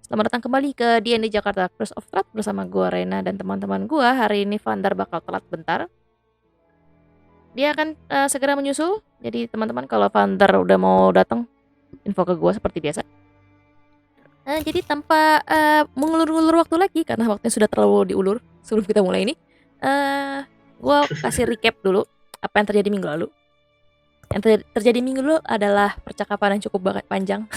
Selamat datang kembali ke D&D Jakarta Curse of Strahd bersama gue Rena dan teman-teman gue. Hari ini Vandar bakal telat bentar. Dia akan segera menyusul. Jadi teman-teman kalau Vandar udah mau datang, info ke gue seperti biasa. Jadi tanpa mengulur-ulur waktu lagi karena waktunya sudah terlalu diulur sebelum kita mulai ini. Gue kasih recap dulu apa yang terjadi minggu lalu. Yang terjadi minggu lalu adalah percakapan yang cukup panjang.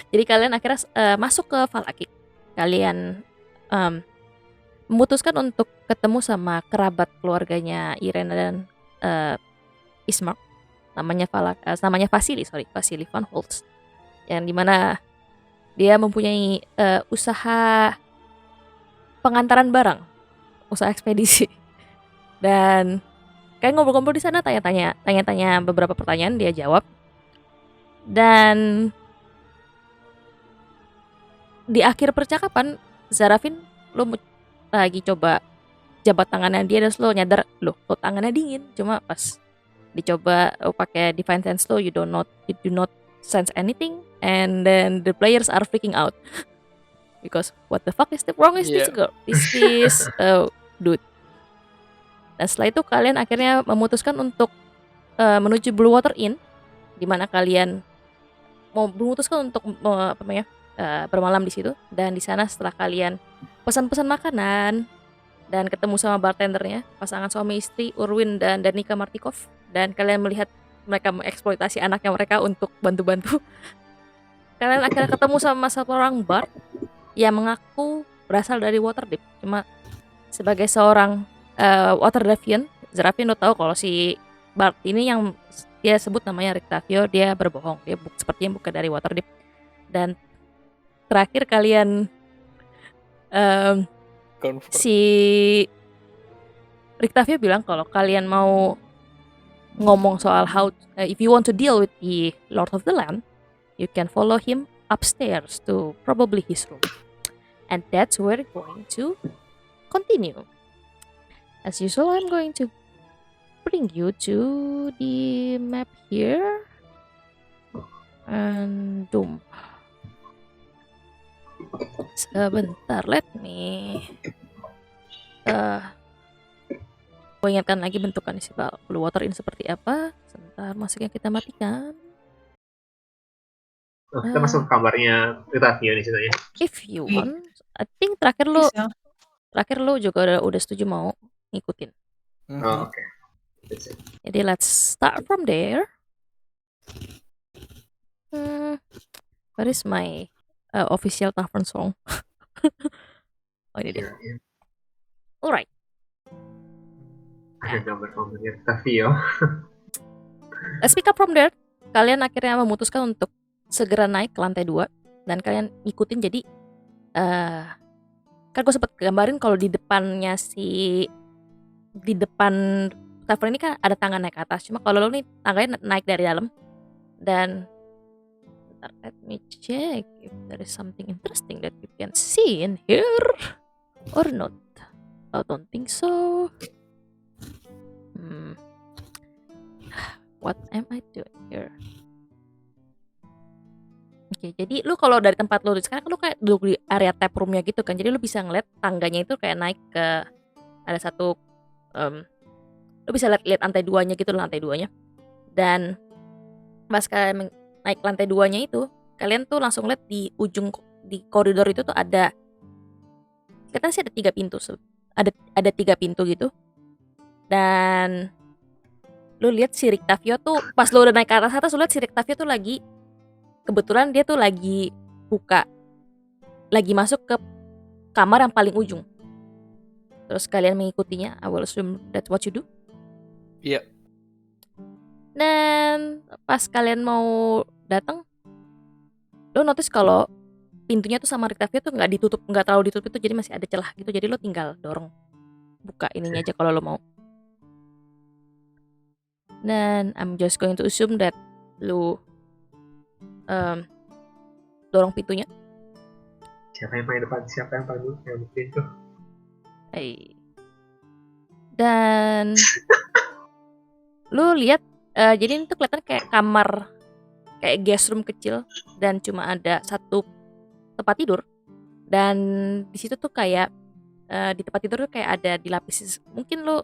Jadi kalian akhirnya masuk ke Falaki. Kalian memutuskan untuk ketemu sama kerabat keluarganya Irena dan Ismark. Namanya Vasily van Holtz. Yang dimana dia mempunyai usaha pengantaran barang, usaha ekspedisi. Dan kalian ngobrol-ngobrol di sana, tanya-tanya beberapa pertanyaan, dia jawab. Dan di akhir percakapan, Zarafin, lo lagi coba jabat tangannya dia dan lo nyadar, lo tangannya dingin. Cuma pas dicoba pakai Divine Sense lo, you do not sense anything, and then the players are freaking out because what the fuck is the wrong is this girl, this dude. Dan setelah itu kalian akhirnya memutuskan untuk menuju Blue Water Inn, di mana kalian mau memutuskan untuk bermalam di situ. Dan di sana setelah kalian pesan-pesan makanan dan ketemu sama bartendernya, pasangan suami istri Urwin dan Danica Martikov, dan kalian melihat mereka mengeksploitasi anaknya mereka untuk bantu-bantu, kalian akhirnya ketemu sama satu orang bard yang mengaku berasal dari Waterdeep. Cuma sebagai seorang Waterdeepian, Zarafin lo tahu kalau si bard ini yang dia sebut namanya Rictavio, dia berbohong, dia sepertinya bukan dari Waterdeep. Dan terakhir kalian si Rictavio bilang kalau kalian mau ngomong soal if you want to deal with the Lord of the Land, you can follow him upstairs to probably his room, and that's where we're going to continue. As usual, I'm going to bring you to the map here, and boom. Sebentar, let me gue ingatkan lagi bentukan si Blue Water Inn seperti apa. Sebentar, musiknya kita matikan. Kita masuk ke kamarnya Rictavio di situ ya. If you want, I think terakhir lu juga udah setuju mau ngikutin. Oh, oke. Jadi let's start from there. Where is my official tavern song? Oh, ini dia. Alright. Ada gambar-gambarnya Rictavio. Let's pick up from there. Kalian akhirnya memutuskan untuk segera naik ke lantai 2 dan kalian ikutin. Jadi kan gue sempet gambarin kalau di depan tavern ini kan ada tangga naik ke atas. Cuma kalau lo nih tangganya naik dari dalam. Dan let me check if there is something interesting that you can see in here or not. I don't think so. What am I doing here? Oke, jadi lu kalau dari tempat lu sekarang kan lu kayak duduk di area tap roomnya gitu kan. Jadi lu bisa ngeliat tangganya itu kayak naik ke ada satu lu bisa lihat lantai 2-nya gitu, lantai 2-nya. Dan pas kalian naik lantai 2-nya itu, kalian tuh langsung lihat di ujung di koridor itu tuh ada, kelihatan sih ada 3 pintu. Ada 3 pintu gitu. Dan lu lihat si Rictavio tuh pas lu udah naik ke atas lu lihat si Rictavio tuh lagi, kebetulan dia tuh lagi masuk ke kamar yang paling ujung. Terus kalian mengikutinya. I will assume that's what you do. Iya. Dan pas kalian mau datang, lo notice kalau pintunya tuh sama Rictavio tuh nggak terlalu ditutup itu, jadi masih ada celah gitu. Jadi lo tinggal dorong buka ininya aja kalau lo mau. Dan I'm just going to assume that lo dorong pintunya. Siapa yang paling depan? Siapa yang paling dulu? Yang pintu. Dan lu lihat jadi itu kelihatan kayak kamar, kayak guest room kecil, dan cuma ada satu tempat tidur, dan di situ tuh kayak di tempat tidur tuh kayak ada dilapisi, mungkin lo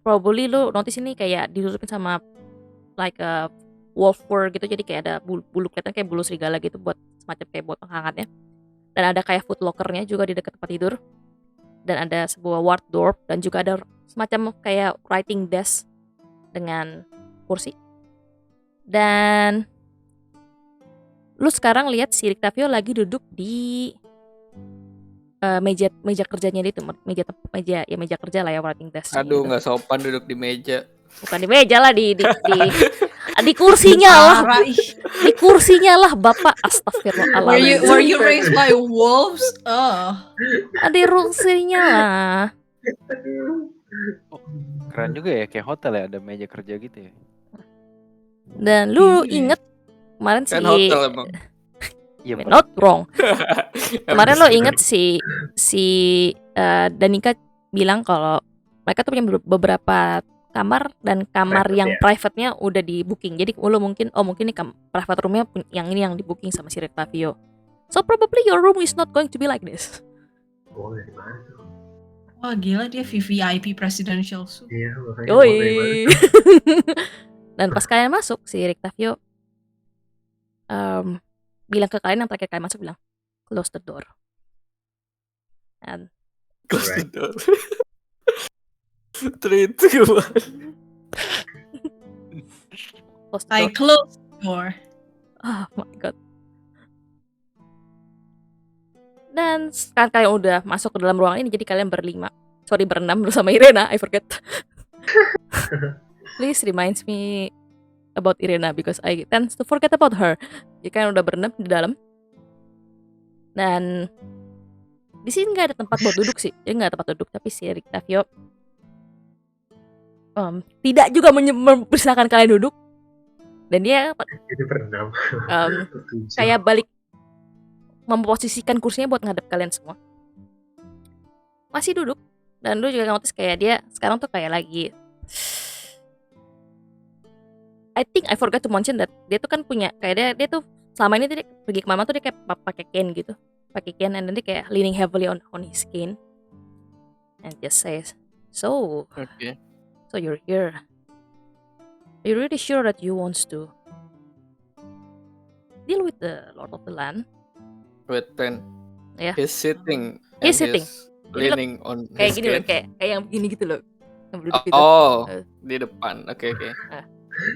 probably lo notice ini kayak ditutupin sama like a wolf fur gitu, jadi kayak ada bulu kelihatan kayak bulu serigala gitu buat semacam kayak buat penghangatnya, dan ada kayak foot lockernya juga di dekat tempat tidur, dan ada sebuah wardrobe, dan juga ada semacam kayak writing desk dengan kursi. Dan lu sekarang lihat si Rictavio lagi duduk di meja kerjanya dia itu, meja kerja lah ya, writing desk Aduh, gitu. nggak sopan duduk di meja. Bukan di meja lah, di kursinya lah. Parah, ih. Di kursinya lah, Bapak. Astagfirullahaladzim. Were you raised by wolves? Di kursinya lah. Keren juga ya, kayak hotel ya, ada meja kerja gitu ya. Dan lu inget kemarin Kan hotel emang. Iya, not wrong. Kemarin lo inget si Danika bilang kalau mereka tuh punya beberapa kamar, dan kamar Private, yang ya. private-nya udah di booking. Jadi lo mungkin ini private room-nya yang ini yang di booking sama si Rictavio. So probably your room is not going to be like this. Oh, dari mana tuh? Wah gila, dia VVIP presidential suite. Iya, makanya mau dari Yoi. mana? Dan pas kalian masuk, si Rictavio bilang ke kalian, yang terakhir kalian masuk bilang, close the door. And Close the door. 3, 2, 1. close the I door. closed the door. Oh my god. Dan sekarang kalian udah masuk ke dalam ruangan ini, jadi kalian berenam bersama Irena, I forget. Please reminds me about Irena because I tend to forget about her. Jadi kalian udah berenam di dalam. Dan di sini nggak ada tempat buat duduk sih. Jadi nggak ada tempat duduk, tapi si Rictavio tidak juga mempersilahkan kalian duduk. Dan dia Itu berenam. kayak balik memposisikan kursinya buat ngadep kalian semua. Masih duduk. Dan lu juga notice kayak dia sekarang tuh kayak lagi, I think I forgot to mention that dia tuh kan punya kayak dia tuh selama ini dia pergi kemana tuh dia kayak pakai cane gitu, and then dia kayak leaning heavily on his cane and just says, so Oke. you're here. Are you really sure that you want to deal with the Lord of the Land? Wait, then. Yeah. He's sitting. He's and sitting. Leaning on Kayak his gini loh, cane. kayak yang begini gitu loh, yang berduduk gitu. Oh, di depan. Oke.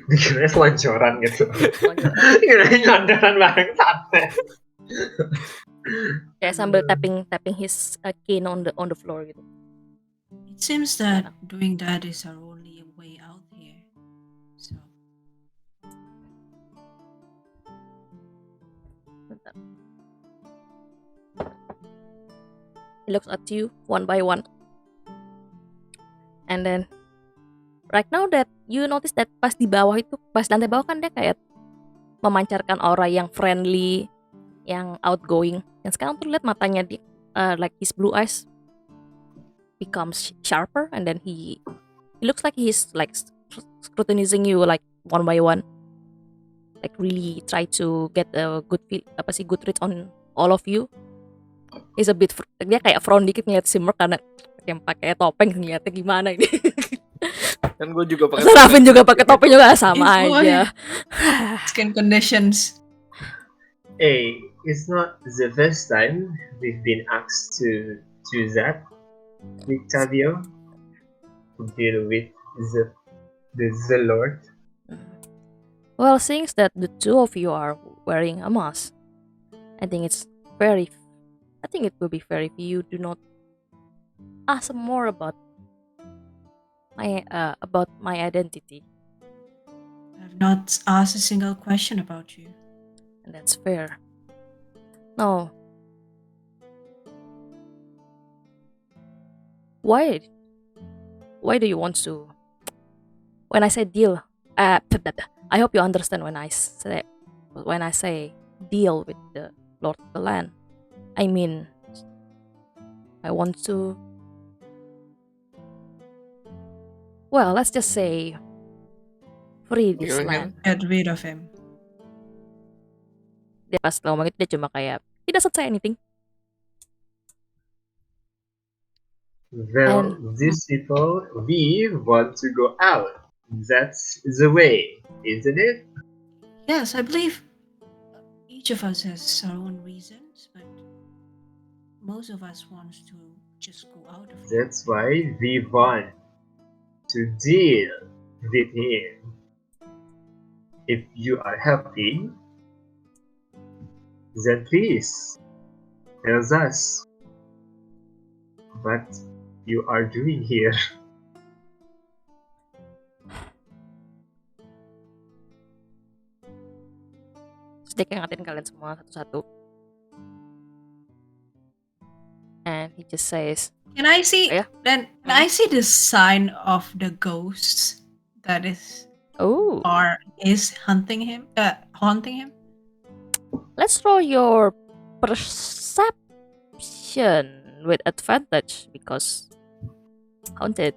Dikiranya seloncoran gitu. Seloncoran. Kirain nyondoran bareng santai. Kayak sambil tapping his cane on the floor gitu. It seems that doing that is our only way out here. So He looks at you one by one. And then right now that you notice that pas di bawah itu, pas lantai bawah kan dia kayak memancarkan aura yang friendly, yang outgoing. Dan sekarang tuh lihat matanya di like his blue eyes becomes sharper, and then he looks like he's like scrutinizing you like one by one. Like really try to get a good read on all of you. He's a bit dia kayak frown dikit ngeliat si Merc karena yang pakai topeng, ngeliatnya gimana ini. Kan gue juga pakai. Serafin juga pakai topeng juga sama Itu aja. skin conditions. Hey, it's not the first time we've been asked to do that, Rictavio, to deal with the Lord. Well, since that the two of you are wearing a mask, I think it will be fair if you do not ask more about my identity. I've not asked a single question about you. And that's fair. No. Why do you want to? When I say deal, I hope you understand when I say deal with the Lord of the Land. I mean, I want to. Well, let's just say free this Kill him. land. Get rid of him. Dia pas ngomong itu dia cuma kayak he doesn't say anything. Well, And these people, we want to go out. That's the way, isn't it? Yes, I believe each of us has our own reasons, but most of us wants to just go out of here. That's why we want to deal with him. If you are happy, then please tell us what you are doing here. terus dia kayak ngatain kalian semua satu-satu. And he just says, Can I see Yeah. then? Can I see the sign of the ghosts that is "Oh, hunting him? Haunting him. let's roll your perception with advantage because haunted."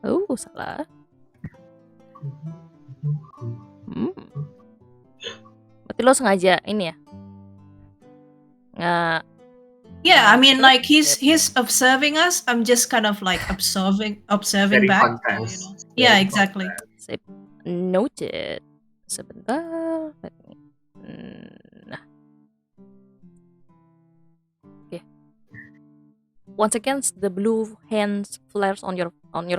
Oh, salah. Berarti lo sengaja ini ya? Nggak. Yeah, I mean, Terus? like he's observing us. I'm just kind of like observing Very back. contrast. Yeah, Very exactly. Sip. Noted. Sebentar. Nah. Okay. Once again, the blue hands flares on your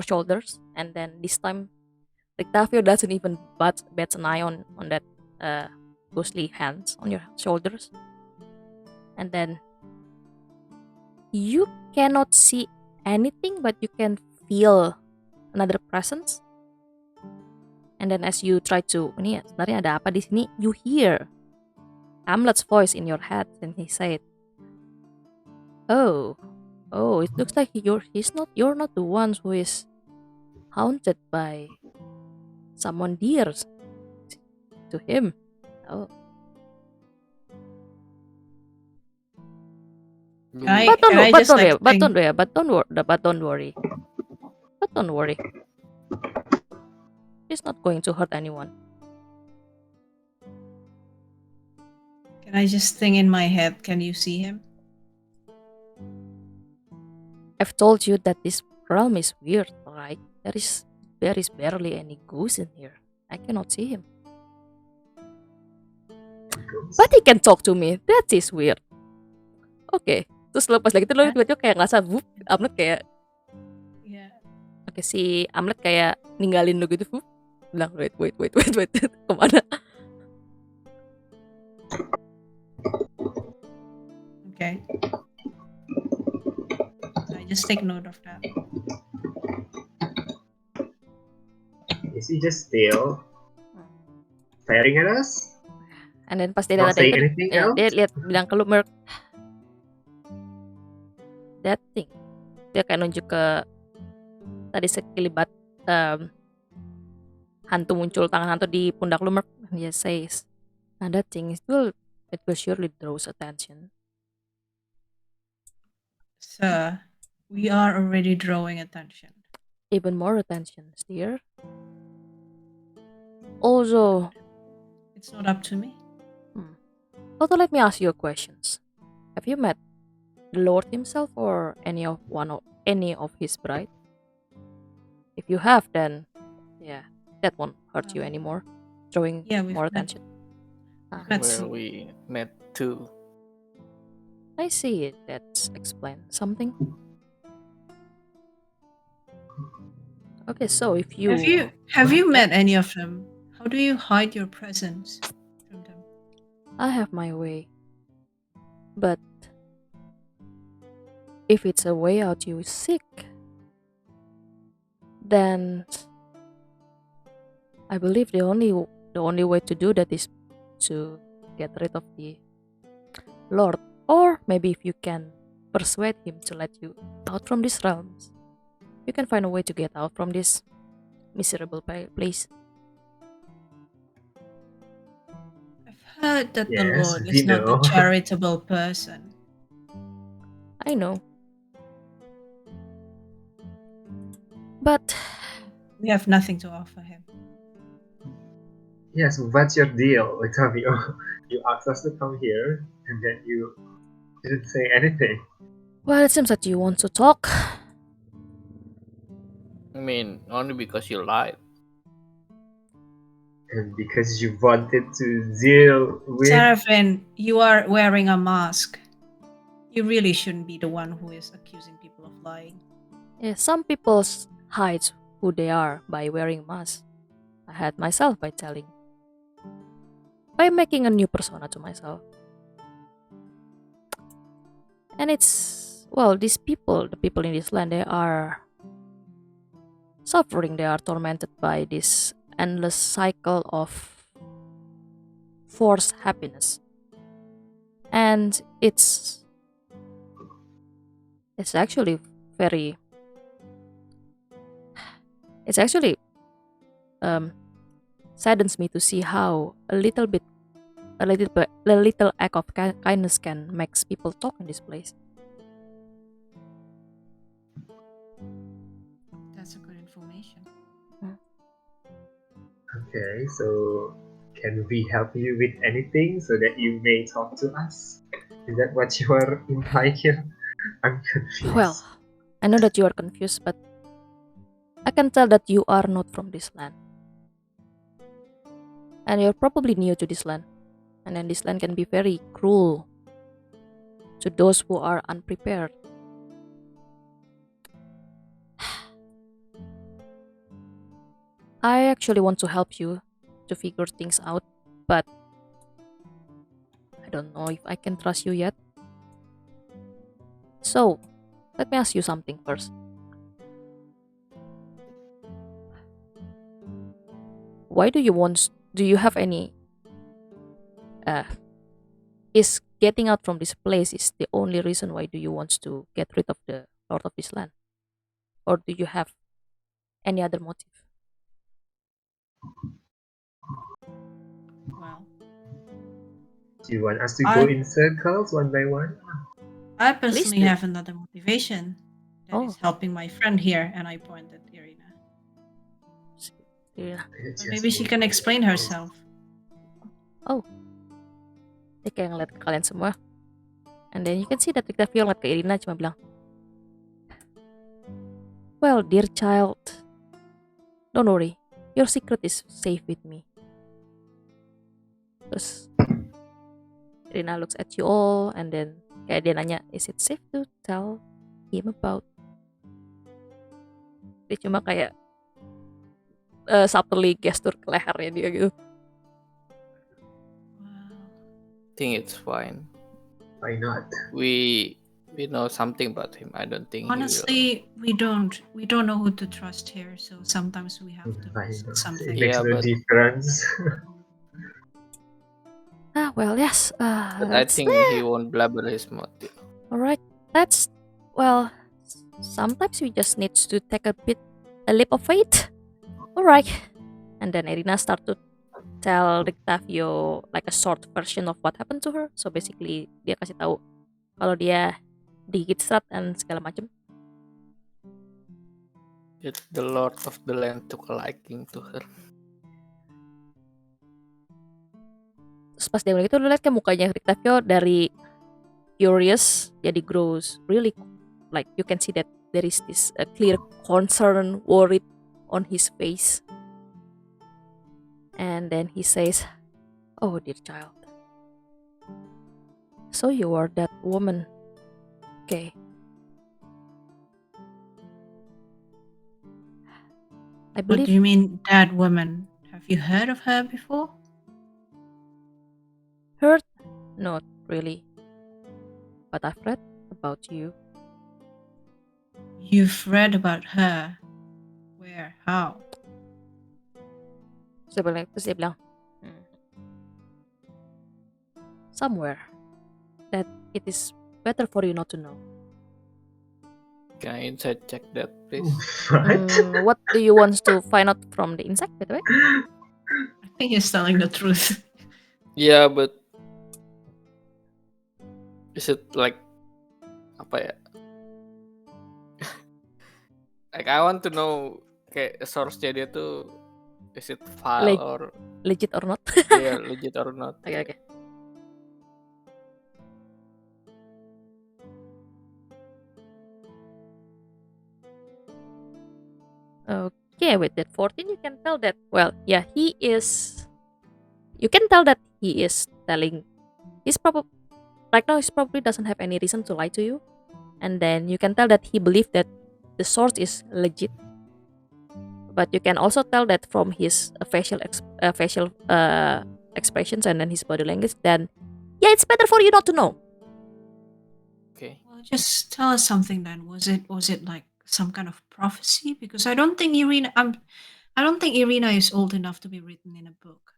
shoulders, and then this time, Rictavio doesn't even bats an eye on that ghostly hands on your shoulders, and then you cannot see anything, but you can feel another presence. And then as you try to, ini sebenarnya ada apa di sini? You hear Hamlet's voice in your head, and he said, "Oh, it looks like you're not the ones who is haunted by someone dear to him." Oh, but don't worry. He's not going to hurt anyone. Can I just think in my head? Can you see him? I've told you that this realm is weird, right? There is barely any ghost in here. I cannot see him. But he can talk to me. That is weird. Oke. Terus lepas lagi itu lo tiba-tiba kayak ngerasa Amlet kayak Yeah. Oke, si Amlet kayak ninggalin lo gitu. Bilang wait. Kemana? Okay. I just take note of that. Is he just still staring at us? And then pas dia Not lihat saying itu, anything ya, else? dia lihat bilang ke lu, Merc, that thing. Dia kayak nunjuk ke tadi sekelibat hantu muncul, tangan hantu di pundak lu, Merc. And he says, "Nah, that thing it will surely draws attention." Sir, we are already drawing attention. Even more attention, dear. Also, It's not up to me. also let me ask you questions. Have you met the Lord himself or any of his bride? If you have, then yeah, that won't hurt you anymore. Drawing Yeah, we've more met. attention. That's Where we met too. I see. That explains something. Okay, so if you have you met any of them? How do you hide your presence from them? I have my way, but if it's a way out you seek, then I believe the only way to do that is to get rid of the Lord, or maybe if you can persuade him to let you out from these realms, you can find a way to get out from this miserable place. I've heard that the Yes, Lord we is not know. a charitable person. I know, but We have nothing to offer him. Yes, what's your deal, Rictavio? You asked us to come here, and then you didn't say anything. Well, it seems that you want to talk. I mean, only because you lied. And because you wanted to deal with... Seraphine, you are wearing a mask. You really shouldn't be the one who is accusing people of lying. Yeah, some people hide who they are by wearing masks. I had myself by making a new persona to myself. And it's, well, these people, the people in this land, they are suffering, they are tormented by this endless cycle of forced happiness. And it's actually very, it's actually saddens me to see how a little act of kindness can make people talk in this place. That's a good information. Okay, so can we help you with anything so that you may talk to us? Is that what you are implying here? I'm confused. Well, I know that you are confused, but I can tell that you are not from this land. And you're probably new to this land. And then this land can be very cruel to those who are unprepared. I actually want to help you to figure things out, but I don't know if I can trust you yet. So, let me ask you something first. Why do you have any is getting out from this place is the only reason why do you want to get rid of the lord of this land? Or do you have any other motive? Well, Do you want us to go in circles one by one? I personally do. have another motivation. That is Oh. helping my friend here, and I pointed Irina. Yeah. It's But just maybe she can explain herself. Oh. Dia kayak ngeliat ke kalian semua. And then you can see that Rictavio ngeliat ke Irina cuma bilang, "Well, dear child, don't worry. Your secret is safe with me." Terus Irina looks at you all and then kayak dia nanya, "Is it safe to tell him about?" Dia cuma kayak subtly gestur ke lehernya dia gitu. Wow. I think it's fine. Why not? We know something about him. I don't think Honestly, we don't know who to trust here, so sometimes we have to Why risk not? something. It makes Yeah, no but- difference. Well, yes. But I think he won't blabber his motive. Alright, sometimes we just need to take a leap of faith. Alright. And then Irina start to tell Rictavio like a short version of what happened to her. So basically dia kasih tahu kalau dia digigit Strahd dan segala macam. Yet the lord of the land took a liking to her. Terus pas dia bilang gitu, lu liat ke mukanya Rictavio dari curious jadi grows really, like you can see that there is this clear concern, worried on his face. And then he says, "Oh dear child, so you are that woman. Okay. I What believe do you mean, that woman? Have you heard of her before? heard? Not really. But I've read about you." You've read about her. Where? How? Terus dia bilang, "Somewhere that it is better for you not to know." Can I inside check that, please? What? What do you want to find out from the insect, by the way? I think he's telling the truth. Yeah, but is it like apa ya? Like I want to know kayak source-nya dia tuh Is it file Like- or Legit or not? yeah, legit or not? Okay. Okay, with that 14, you can tell that, well, yeah, he is. You can tell that he is telling. He's probably. Right now, he probably doesn't have any reason to lie to you. And then you can tell that he believes that the source is legit. But you can also tell that from his facial expressions and then his body language, then, yeah, it's better for you not to know. Okay. Well, just tell us something then. Was it like some kind of prophecy? Because I don't think Irina is old enough to be written in a book.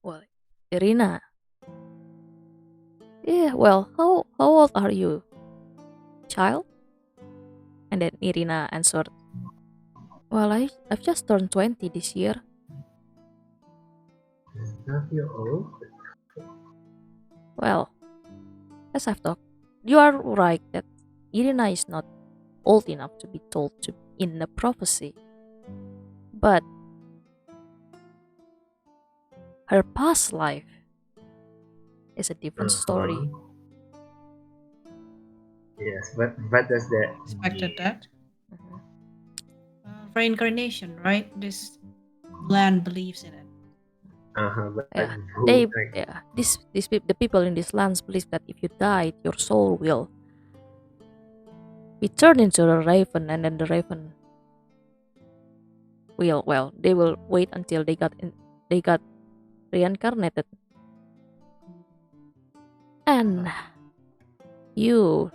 Well, Irina. Yeah, well, how old are you, child? And then Irina answered, well, I've just turned 20 this year. Not your old. Well, as I've talked, you are right that Irina is not old enough to be told to in a prophecy. But her past life is a different story. Yes, but what does that Expected mean? that. Mhm. Reincarnation, right? This land believes in it. But Yeah, who, They, like, yeah, the people in these lands believe that if you died, your soul will be turned into a raven, and then the raven will, well, they will wait until they got reincarnated. And you,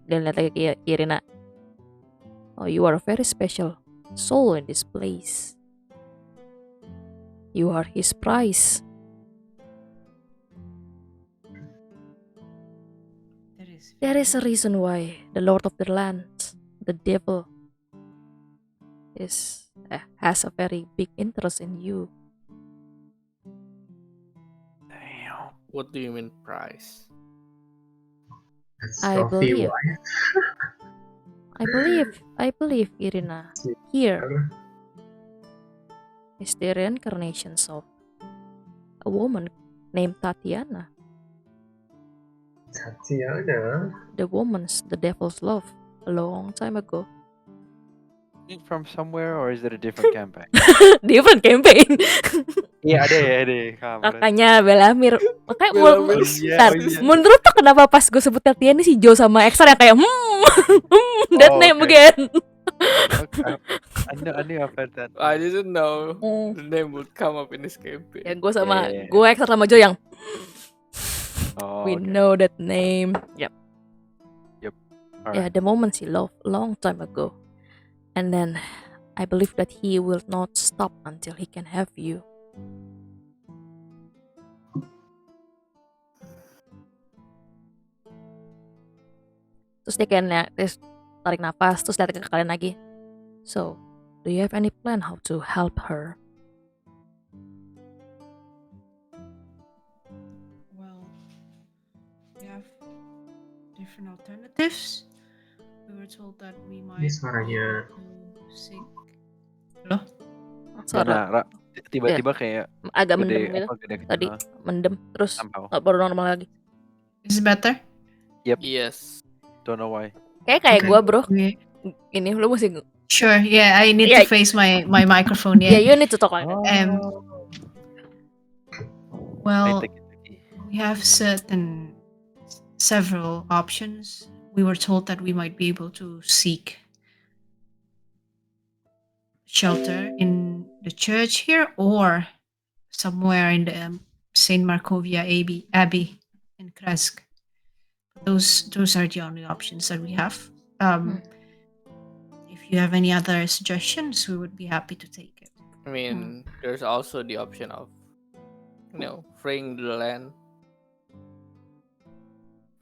then lihat lagi ke Irina. Oh, you are a very special soul in this place. You are his prize. There is a reason why the Lord of the Lands, the devil, has a very big interest in you. Damn. What do you mean price? that's I trophy believe. wife? I believe Irina here is the reincarnations of a woman named Tatiana, Tatiana. the woman's the devil's love a long time ago. Is it from somewhere or is it a different campaign? Different campaign. Iya ada kampret. Makanya Belamir. Makanya Belamir. Bentar, menurut tuh kenapa pas gue sebut Tatiana si Jo sama Exar yang kayak that Oh, name okay. again. Okay. I knew I've heard that. I didn't know Mm. the name would come up in this campaign. Ya gue sama Yeah. gue Exar sama Jo yang Oh, we okay. know that name. Yep. All Yeah, right. the moment he loved a long time ago. And then I believe that he will not stop until he can have you. Terus dia kayak terus tarik nafas, terus lihat ke kalian lagi. So, do you have any plan how to help her? Well, we have different alternatives. We were told that we might Ini suaranya to seek. Suara Karena tiba-tiba kayak agak gede mendem gitu. gede gitu. Tadi mendem, terus Somehow. baru normal lagi. Is it better? Yes. Don't know why. Kayak Okay. gue bro, Yeah. ini lu mesti Sure. Yeah, I need Yeah. to face my microphone. yeah, Yeah. you need to talk like that. Well, Take it. we have several options. We were told that we might be able to seek shelter in the church here or somewhere in the Saint Markovia Abbey in Kresk. Those are the only options that we have. If you have any other suggestions, we would be happy to take it. I mean, there's also the option of, freeing the land.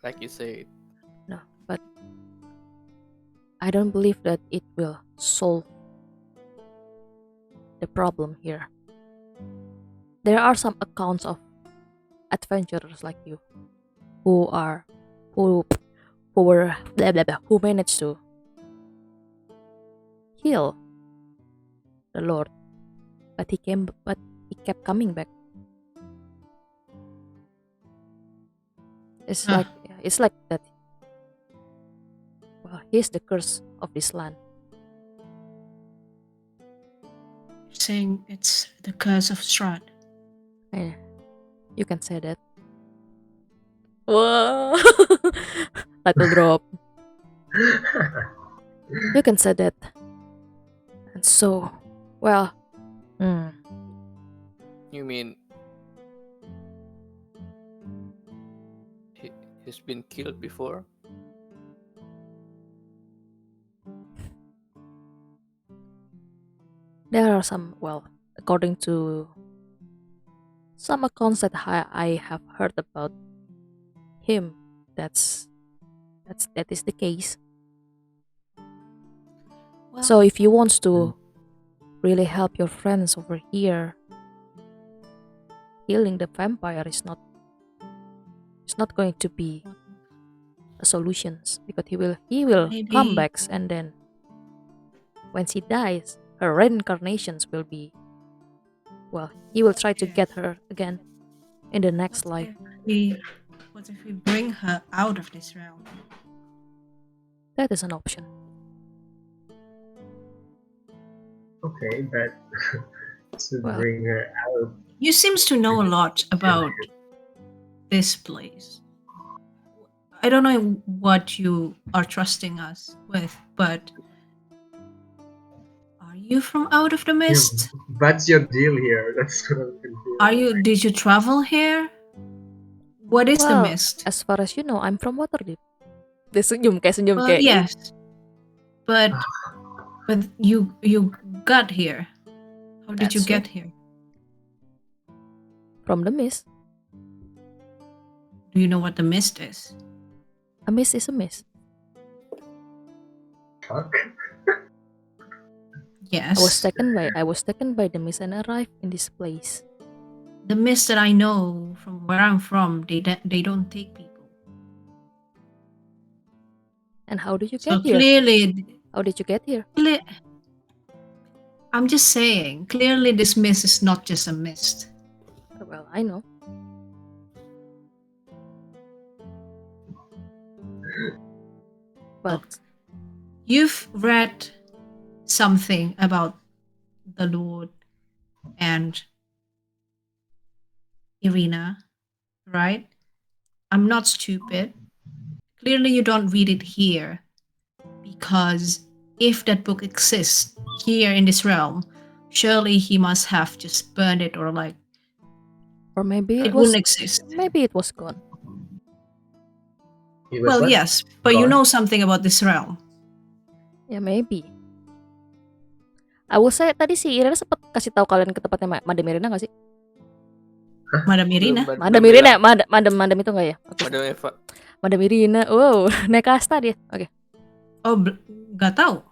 Like you said. No, but I don't believe that it will solve the problem here. There are some accounts of adventurers like you who managed to heal the Lord but he kept coming back. It's Ah. like that. Well, he's the curse of this land. You're saying it's the curse of Strahd. You can say that. Whoa! Title drop. You can say that. And so, well, You mean he's been killed before? there are some, well, according to some accounts that I have heard about him, that is the case. Well, So if you want to really help your friends over here, killing the vampire is not going to be a solution, because he will come Maybe- back, and then when she dies, her reincarnations will be, well, he will try to get her again in the next life. What if we bring her out of this realm? That is an option. Okay, but to Well. bring her out. You seems to know a lot about this place. I don't know what you are trusting us with, but are you from out of the mist? What's your deal here? That's what I'm confused. Did you travel here? What is the Well, mist? As far as you know, I'm from Waterdeep. Dia senyum Well, kayak yes. But you got here. How did you That's get here? from the mist. Do you know what the mist is? A mist is a mist. Fuck. Yes. I was taken by the mist and arrived in this place. The mist that I know from where I'm from, they don't take people. And how did you So get here? clearly, How did you get here? I'm just saying, clearly this mist is not just a mist. Well, I know. But You've read something about the Lord and Irina, right? I'm not stupid. Clearly, you don't read it here because if that book exists here in this realm, surely he must have just burned it or like or maybe it it was wouldn't exist. maybe it was gone. It was Well, what? yes, but you Gone? know something about this realm. Ya maybe. I will say tadi si Irina sempat kasih tahu kalian ke tempatnya Madam Irina nggak sih? Madam Irina. Madam Irina, Madam itu nggak ya? Oke. Madam Eva. Madam Irina, wow, naik kasta dia. Oke, Oh, nggak tahu.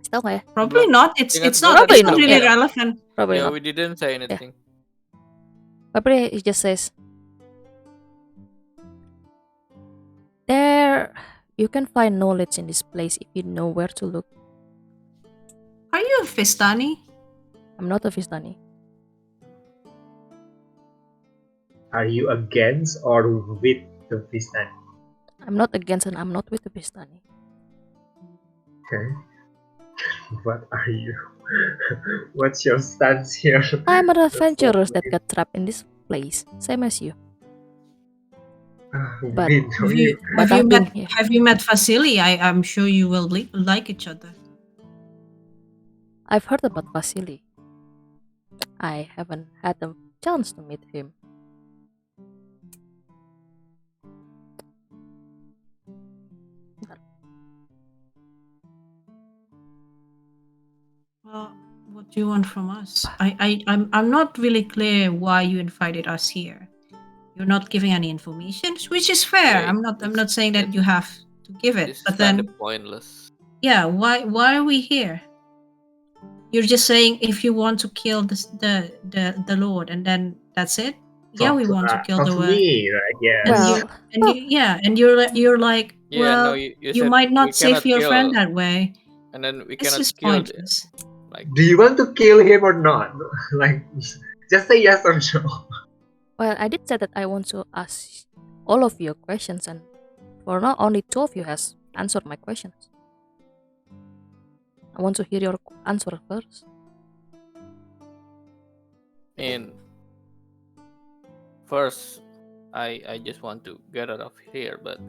kasih tahu nggak ya? Probably not. It's Ingat not. Probably It's not not, really yeah. relevant. Probably Yeah, not. we didn't say anything. Probably it just says there you can find knowledge in this place if you know where to look. Are you a Vistani? I'm not a Vistani. Are you against or with the Vistan? I'm not against and I'm not with the Vistani. Okay. What are you? What's your stance here? I'm an adventurer that got trapped in this place, same as you. But- We know you. But I've been here. Have you met Vasily? I'm sure you will like each other. I've heard about Vasily. I haven't had a chance to meet him. Well, what do you want from us? I'm not really clear why you invited us here. You're not giving any information, which is fair. Yeah, I'm not saying that you have to give it, This is but kind then of pointless. yeah, why are we here? You're just saying if you want to kill the Lord, and then that's it. Yeah, we want to kill talk the to Lord. me, right? Yes. Well, And you're like, Yeah, well, no, you you said might we not save cannot your friend kill, that way. and then we This cannot is kill. pointless. Like, Do you want to kill him or not? Like, just say yes or no. Well, I did say that I want to ask all of your questions, and for now, only 2 of you has answered my questions. I want to hear your answer first. and first, I just want to get out of here, but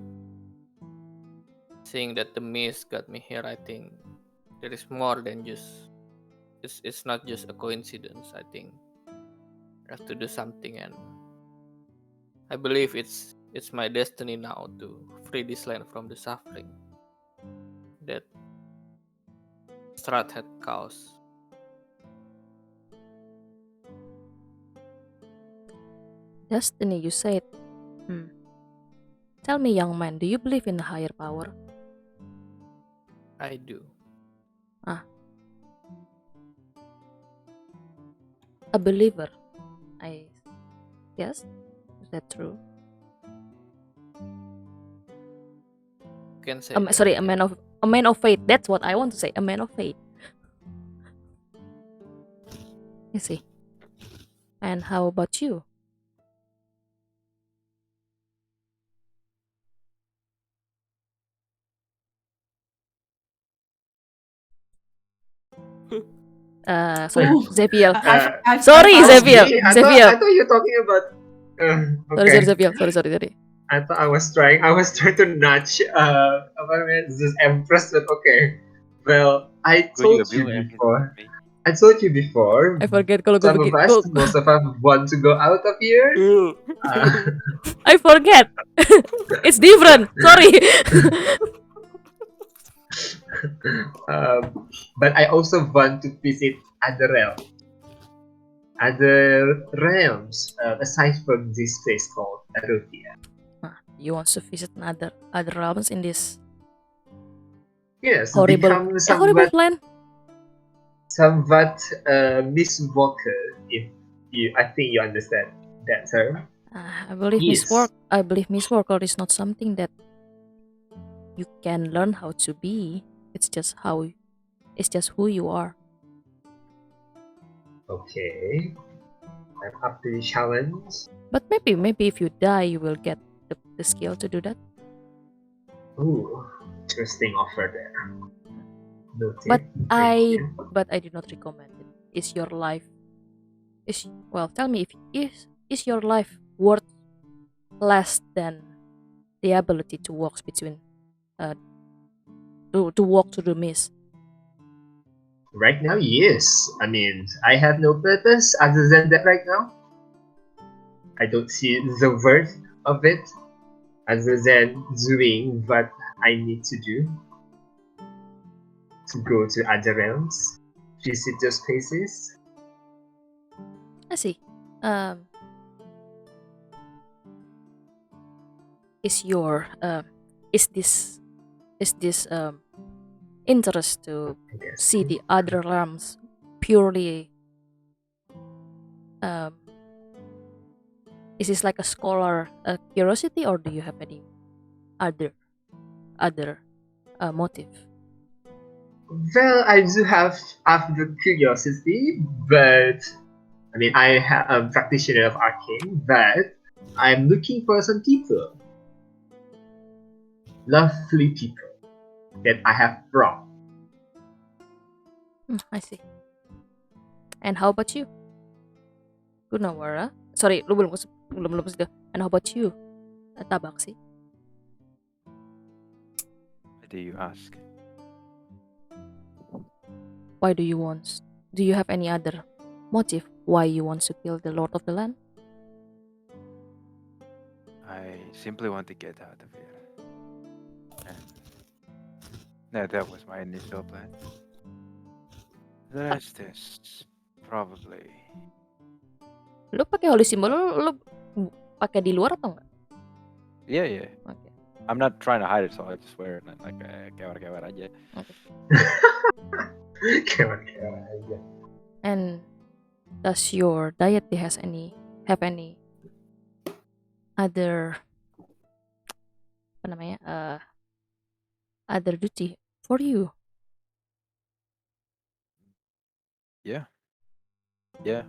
seeing that the mist got me here, I think there is more than just. It's not just a coincidence. I think I have to do something, and I believe it's my destiny now to free this land from the suffering that Strahd had caused. Destiny, you said. Tell me, young man, do you believe in a higher power? I do. A believer. Yes? Is that true? You can say that. Sorry, a man of faith. That's what I want to say. A man of faith. You see. And how about you? Sorry, Ooh. Xavier. Sorry, I- Xavier. Me? I Xavier. thought you were talking about. Sorry, Okay. Xavier. Sorry. I thought I was trying to nudge apa namanya, this Empress, but okay. Well, I Gue juga told you bingung ya. before. I told you before. I forget kalau gue Some of begini. us, most of us want to go out of here. I forget. It's different. Sorry. But I also want to visit other realms aside from this place called Barovia. You want to visit other realms in this Yes, horrible become horrible plan? somewhat Miss Walker, if I think you understand that term. I believe Yes. Miss Walker is not something that you can learn how to be. It's just who you are. Okay, I'm up to the challenge. But maybe if you die, you will get the skill to do that. Ooh, interesting offer there. Noted. But Thank you. I do not recommend it. Is your life tell me if is your life worth less than the ability to walk between to walk through the mist? Right now, yes. I mean, I have no purpose other than that right now. I don't see the worth of it other than doing what I need to do to go to other realms, visit those places. I see. Is this interest to I guess. see the other realms purely is this like a scholar curiosity, or do you have any other motive? Well, I do have the curiosity, but I mean, I am a practitioner of arcane, but I'm looking for some people, lovely people that I have brought. I see. And how about you, Gunawara? Sorry, lu belum itu. And how about you, Tabaksi? Why do you ask? Why do you want? Do you have any other motive why you want to kill the Lord of the Land? I simply want to get out of here. And that was my initial plan. The rest is probably. Lu pakai holy symbol lu pakai di luar atau enggak? Yeah. Okay. I'm not trying to hide it, so I just wear it like kewer-kewer aja. And does your deity have any other other duty for you? Yeah. Yeah.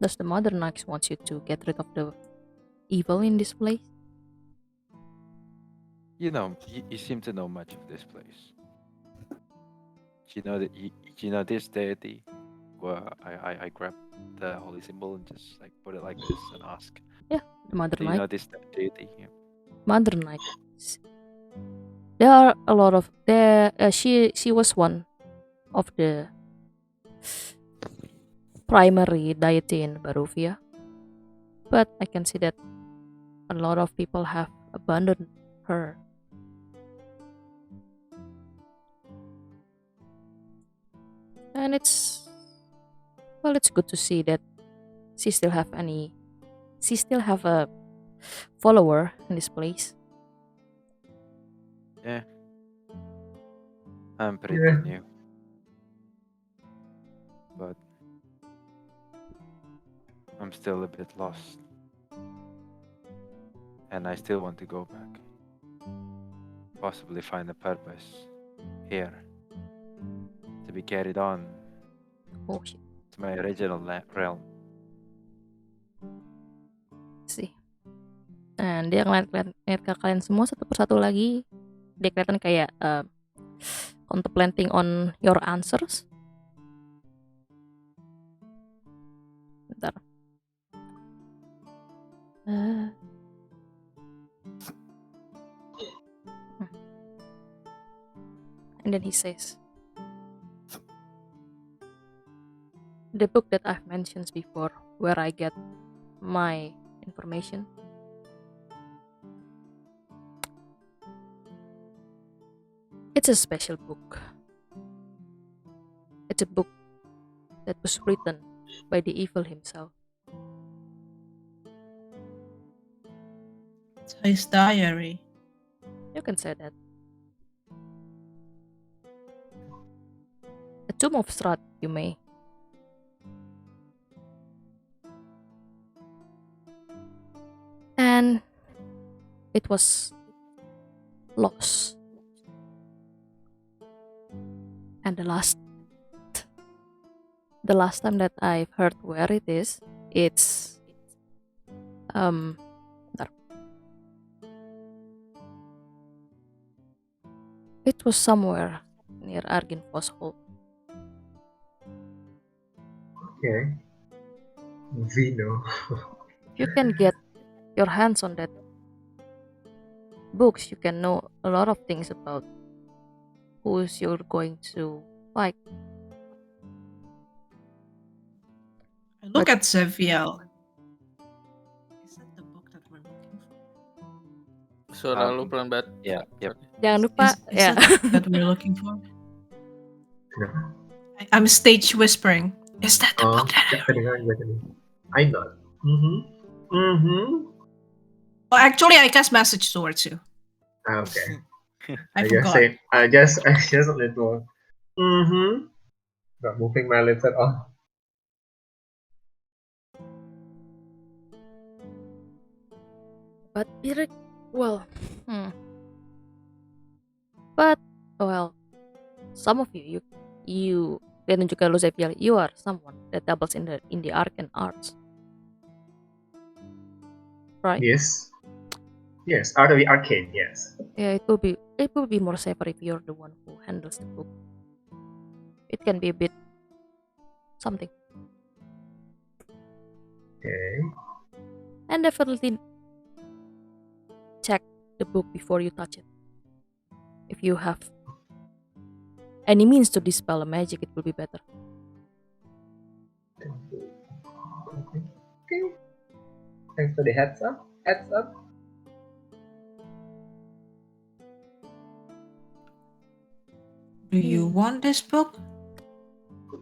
Does the Mother Knights want you to get rid of the evil in this place? You know, you seem to know much of this place. Do you know that you know this deity? Well, I grab the holy symbol and just like put it like this and ask, The Mother do you Knight. know this deity? Yeah. Mother Knights. There are a lot of there. She was one of the primary deity in Barovia, but I can see that a lot of people have abandoned her. And it's good to see that she still have a follower in this place. Yeah. I'm pretty Yeah. new, but I'm still a bit lost, and I still want to go back. Possibly find a purpose here to be carried on Oh shit. to my original realm. Sih. Dan dia ngeliat ke kalian semua satu persatu lagi. Dia kelihatan kayak contemplating on your answers. Bentar. And then he says, the book that I've mentioned before, where I get my information, it's a special book. It's a book that was written by the evil himself. It's his diary. You can say that. A tomb of Strahd, you may. And it was lost. And the last time that I've heard where it is, it's bentar. It was somewhere near Argynvost Hall. Okay. We know. If you can get your hands on that books, you can know a lot of things about who's you're going to fight. I look at Zeviel. Is that the book that we're looking for? Suara lu pelan banget. Yeah, yep. Jangan lupa Is ya. that the book that we're looking for? I'm stage whispering. Is that the book that kedengaran gue tadi. I know. Oh, actually, I cast message towards you. Okay. I just forgot. said, I just a little. Not moving my lips at all. But Eric, well, but well, some of you dan juga lo Zeviel, you are someone that doubles in the arcane arts, right? Yes, out of the arcane, yes. Yeah, it will be more safer if you're the one who handles the book. It can be a bit something. Okay. And definitely check the book before you touch it. If you have any means to dispel a magic, it will be better. Okay. Thanks for the heads up. Do you want this book?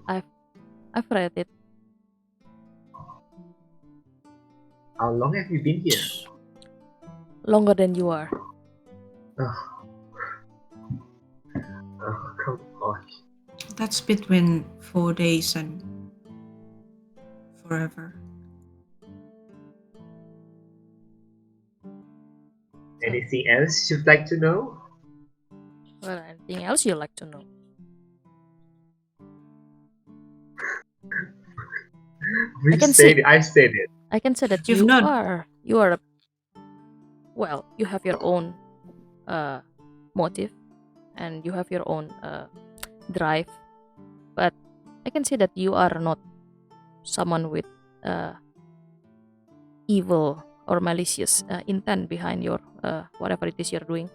I've read it. How long have you been here? Longer than you are. Oh, come on. That's between 4 days and forever. Anything else you'd like to know? Well, anything else you like to know? We can said it. I said it. I can say that You've you not- are well, you have your own motive and you have your own drive, but I can say that you are not someone with evil or malicious intent behind your whatever it is you're doing.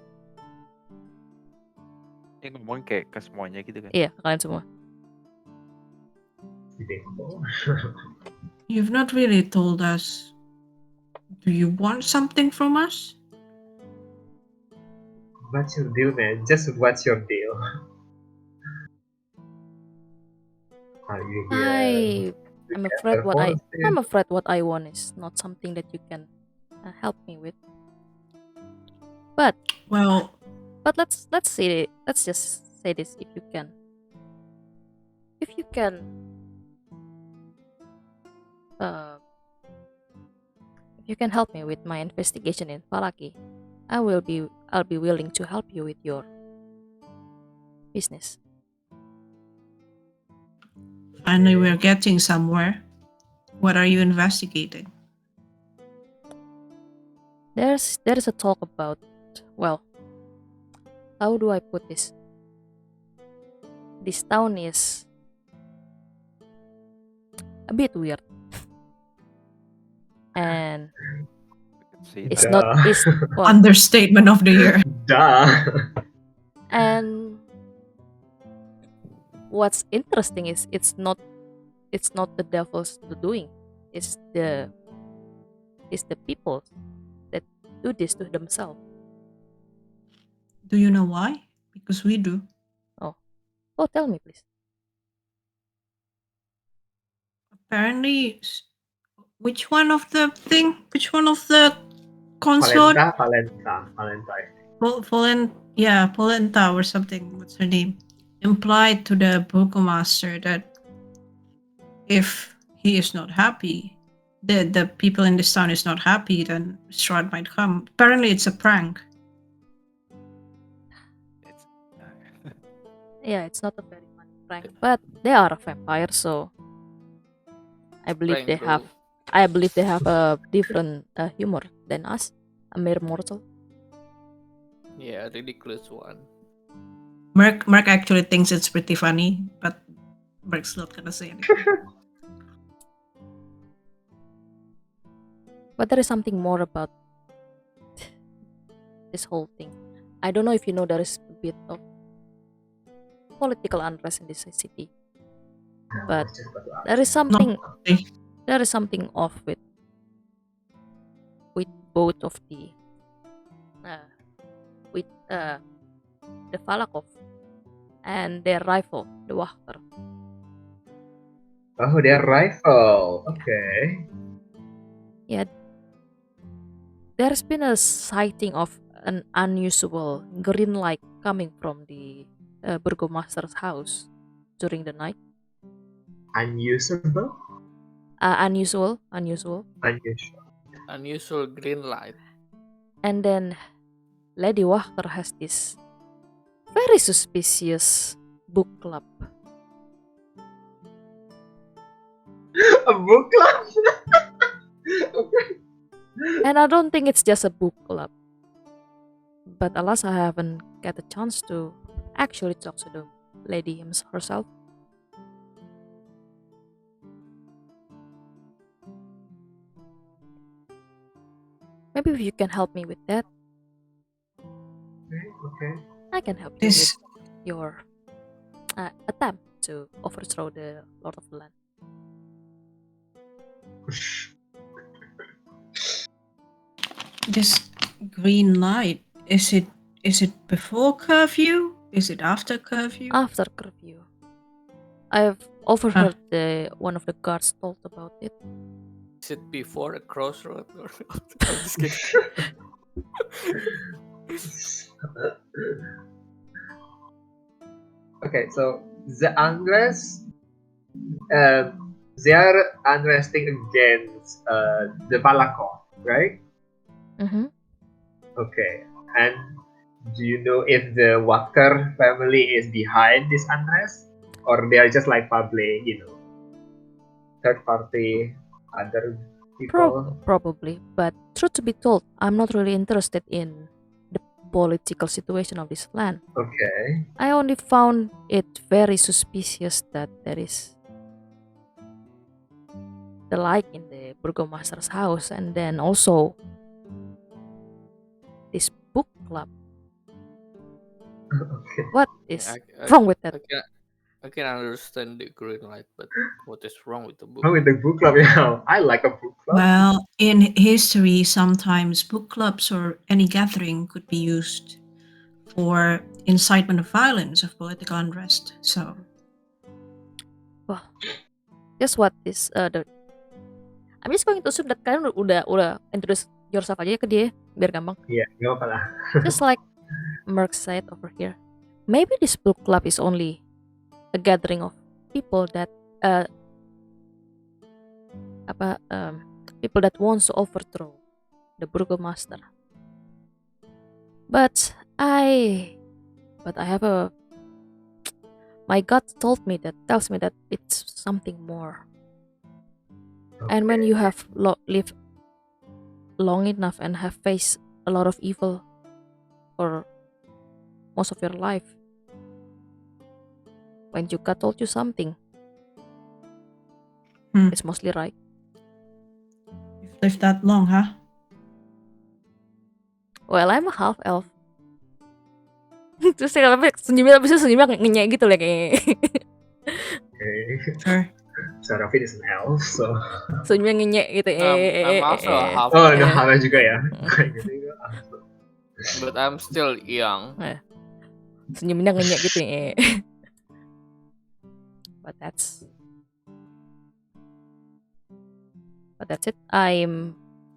Ini ngomong kayak ke semuanya gitu kan. Iya, kalian semua. You've not really told us. Do you want something from us? What's your deal, man? Just what's your deal? Are you here? I'm afraid what I want is not something that you can help me with. But Well, let's say let's just say this: if you can help me with my investigation in Falaki, I'll be willing to help you with your business. finally we're getting somewhere. What are you investigating? There's a talk about, well, how do I put this? This town is a bit weird, and We can see it's that. not it's well, Understatement of the year. Duh. and what's interesting is it's not the devil's doing, it's the people that do this to themselves. Do you know why? Because we do. Oh, tell me please. Apparently, which one of the consort? Valenta. Polenta or something. What's her name? Implied to the burgomaster that if he is not happy, the people in this town is not happy, then Strahd might come. Apparently, it's a prank. It's Yeah, it's not a very funny prank, but they are a vampire, so I believe Prank crew. I believe they have a different humor than us, a mere mortal. Yeah, ridiculous one. Merc actually thinks it's pretty funny, but Merc's not gonna say anything. But there is something more about this whole thing. I don't know if you know, there is a bit of political unrest in this city. But there is something off with both of the the Falakov and their rival, the Wachter. Oh, their rival. Okay. Yeah, there's been a sighting of an unusual green light coming from the burgomaster's house during the night. Unusable? Unusual. Unusual. Unusual green light. And then Lady Wachter has this very suspicious book club. A book club? Okay. And I don't think it's just a book club. But alas, I haven't got a chance to actually talk to the lady herself. Maybe if you can help me with that, Okay. I can help you This with your attempt to overthrow the Lord of the Land. this green light, is it before curfew? Is it after curfew? After curfew, I've overheard one of the guards told about it. Is it before a crossroad or I'm just kidding. Okay, so the unrest, they are unresting against the Balakov, right? Mm-hmm. Okay, and do you know if the Wachter family is behind this unrest, or they are just like public, third party other people? Probably, but truth to be told, I'm not really interested in the political situation of this land. Okay. I only found it very suspicious that there is the light in the burgomaster's house, and then also this book club. Okay. What is I wrong with that? I can understand the green light, but what is wrong with the book? Oh, with the book club, yeah. I like a book club. Well, in history, sometimes book clubs or any gathering could be used for incitement of violence, of political unrest. So, Well, guess what this I'm just going to assume that kalian udah introduce yourself aja ke dia biar gampang. Iya, nggak apa lah. Just like Merc said over here, maybe this book club is only a gathering of people that people that wants to overthrow the burgomaster. But I have my gut tells me that it's something more. And when you have lived long enough and have faced a lot of evil for most of your life, when your gut told you something, it's mostly right. you've lived that long, huh? Well, I'm a half elf. Terus saya senyumnya ngenyek gitu lah kayak. Okay. Sure. Sarafin is an elf, so. Senyumnya ngenyek gitu. I'm also a half. Oh, no, half juga ya. But I'm still young. Senyumnya ngenyek gitu. But that's it.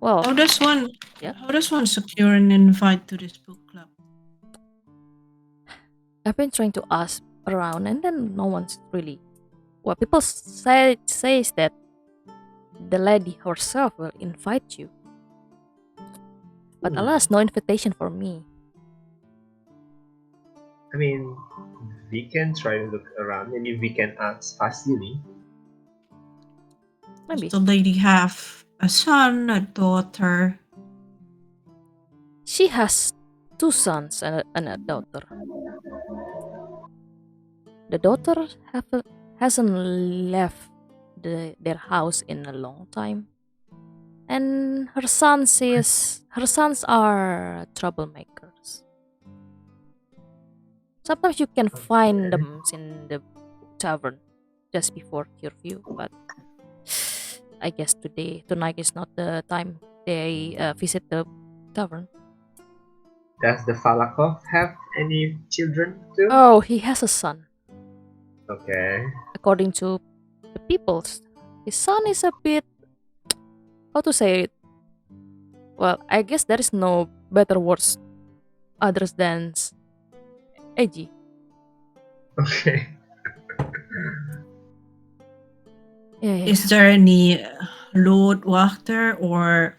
How does one Yeah. How does one secure an invite to this book club? I've been trying to ask around, and then no one's really. What people says that the lady herself will invite you, but alas, no invitation for me. I mean, we can try to look around. Maybe we can ask Vasily. Maybe Does the lady have a son, a daughter? she has 2 sons and a daughter. The daughter hasn't left their house in a long time, and her sons are troublemakers. Sometimes you can find them in the tavern just before curfew, but I guess tonight is not the time they visit the tavern. Does the Falakov have any children too? Oh, he has a son. Okay. According to the peoples, his son is a bit, how to say it? Well, I guess there is no better words other than edgy. Okay. Yeah. Is there any Lord Wachter or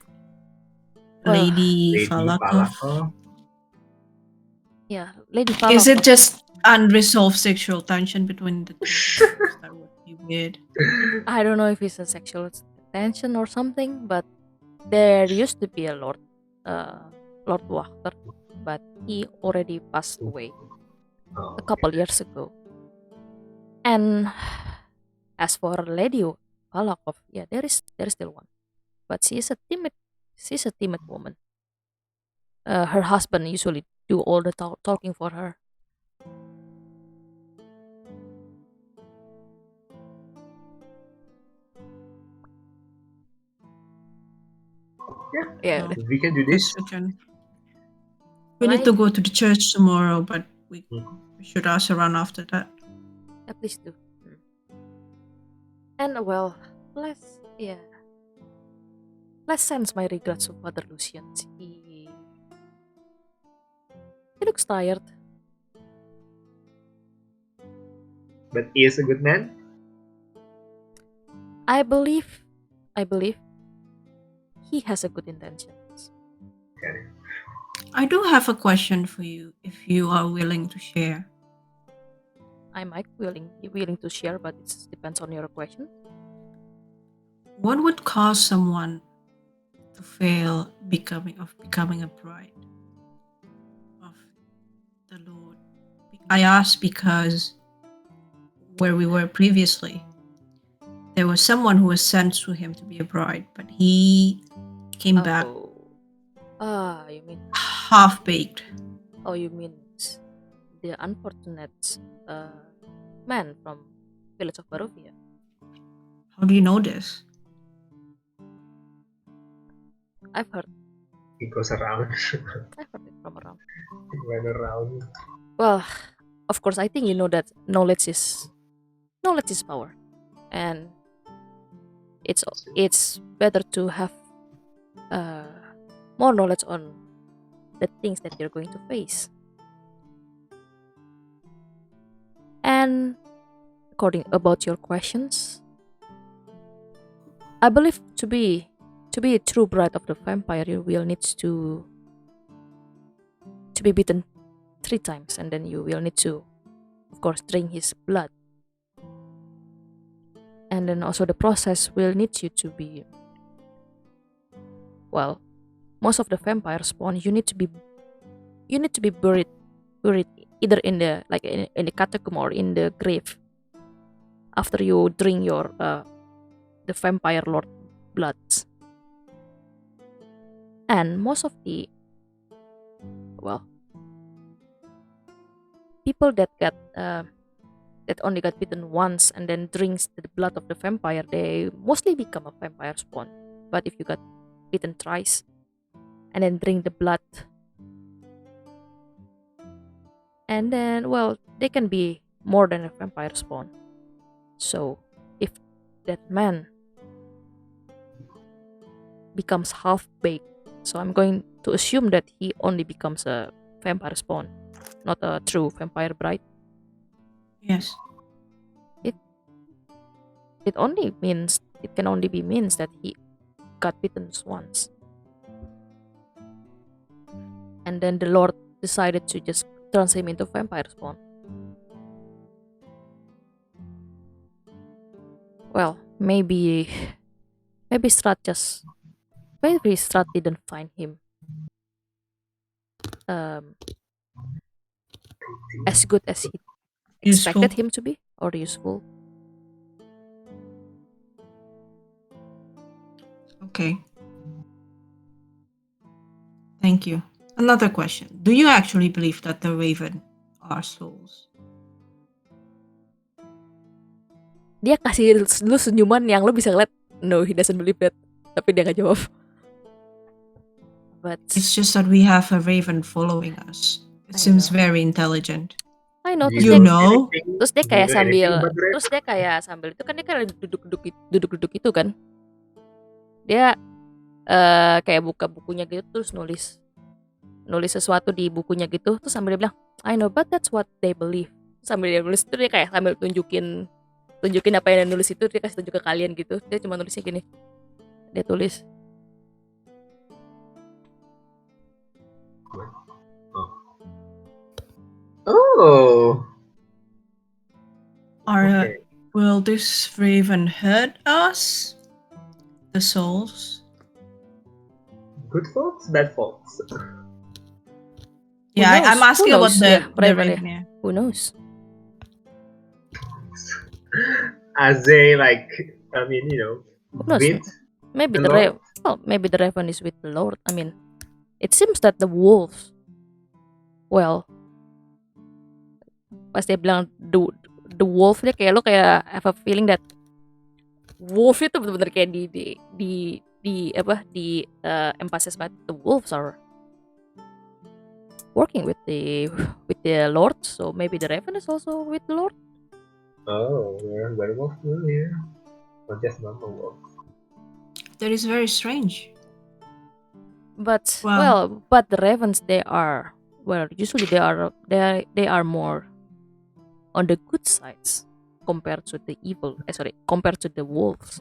Lady Falakov? Yeah, Lady Falakov. Is it just unresolved sexual tension between the two? That would be weird. I don't know if it's a sexual tension or something, but there used to be a Lord Wachter, but he already passed away a couple years ago. And as for Lady Falakov, yeah, there is still one, but she's a timid woman. Her husband usually do all the talking for her. Yeah. We can do this. We need to go to the church tomorrow, but we should ask around after that. Yeah, please do. And well, let's send my regrets to Father Lucian. He looks tired. But he is a good man? I believe he has a good intentions. Okay. I do have a question for you, if you are willing to share. I might be willing to share, but it depends on your question. What would cause someone to fail becoming a bride of the Lord? I ask because where we were previously, there was someone who was sent to him to be a bride, but he came back Oh. You mean half-baked. you mean the unfortunate man from village of Barovia? How do you know this? I've heard He goes around. it from around. He went around. Well, of course, I think you know that knowledge is power, and it's better to have more knowledge on the things that you're going to face. And according about your questions, I believe to be a true bride of the vampire, you will need to be beaten 3 times, and then you will need to, of course, drink his blood. And then also the process will need you to be, well, most of the vampire spawn you need to be buried either in the in the catacomb or in the grave after you drink your the vampire lord bloods. And most of the, well, people that only got bitten once and then drinks the blood of the vampire, they mostly become a vampire spawn. But if you got bitten thrice and then drink the blood, and then, well, they can be more than a vampire spawn. So if that man becomes half-baked, so I'm going to assume that he only becomes a vampire spawn, not a true vampire bride. Yes. It can only be means that he got bitten once, and then the Lord decided to just turn him into vampire spawn. Well, maybe Strahd didn't find him as good as he expected him to be, or useful. Okay. Thank you. Another question. Do you actually believe that the raven are souls? Dia kasih lu senyuman yang lu bisa ngeliat, no, he doesn't believe that. Tapi dia gak jawab. But it's just that we have a raven following us. It seems very intelligent. I know. Terus dia kayak sambil itu kan dia kayak duduk itu kan. Dia kayak buka bukunya gitu terus nulis sesuatu di bukunya gitu, terus sambil dia bilang, I know, but that's what they believe. Sambil dia nulis itu dia kayak sambil tunjukin apa yang dia nulis itu, dia kasih tunjuk ke kalian gitu. Dia cuma nulisnya gini. Dia tulis. Oh. Will this raven hurt us? The souls? Good thoughts, bad thoughts. Yeah, I'm asking about the raven. Yeah. Who knows? As they like, I mean, you know, with maybe the raven is with the Lord. I mean, it seems that the wolves, well, pas dia bilang the wolf, dia kayak lo kayak have a feeling that wolf itu benar-benar kayak di emphasis banget, the wolves are working with the Lord, so maybe the raven is also with the Lord. Oh, we're werewolf here, or just normal wolf? That is very strange. But but the ravens, they are, well, usually they are more on the good sides compared to the compared to the wolves.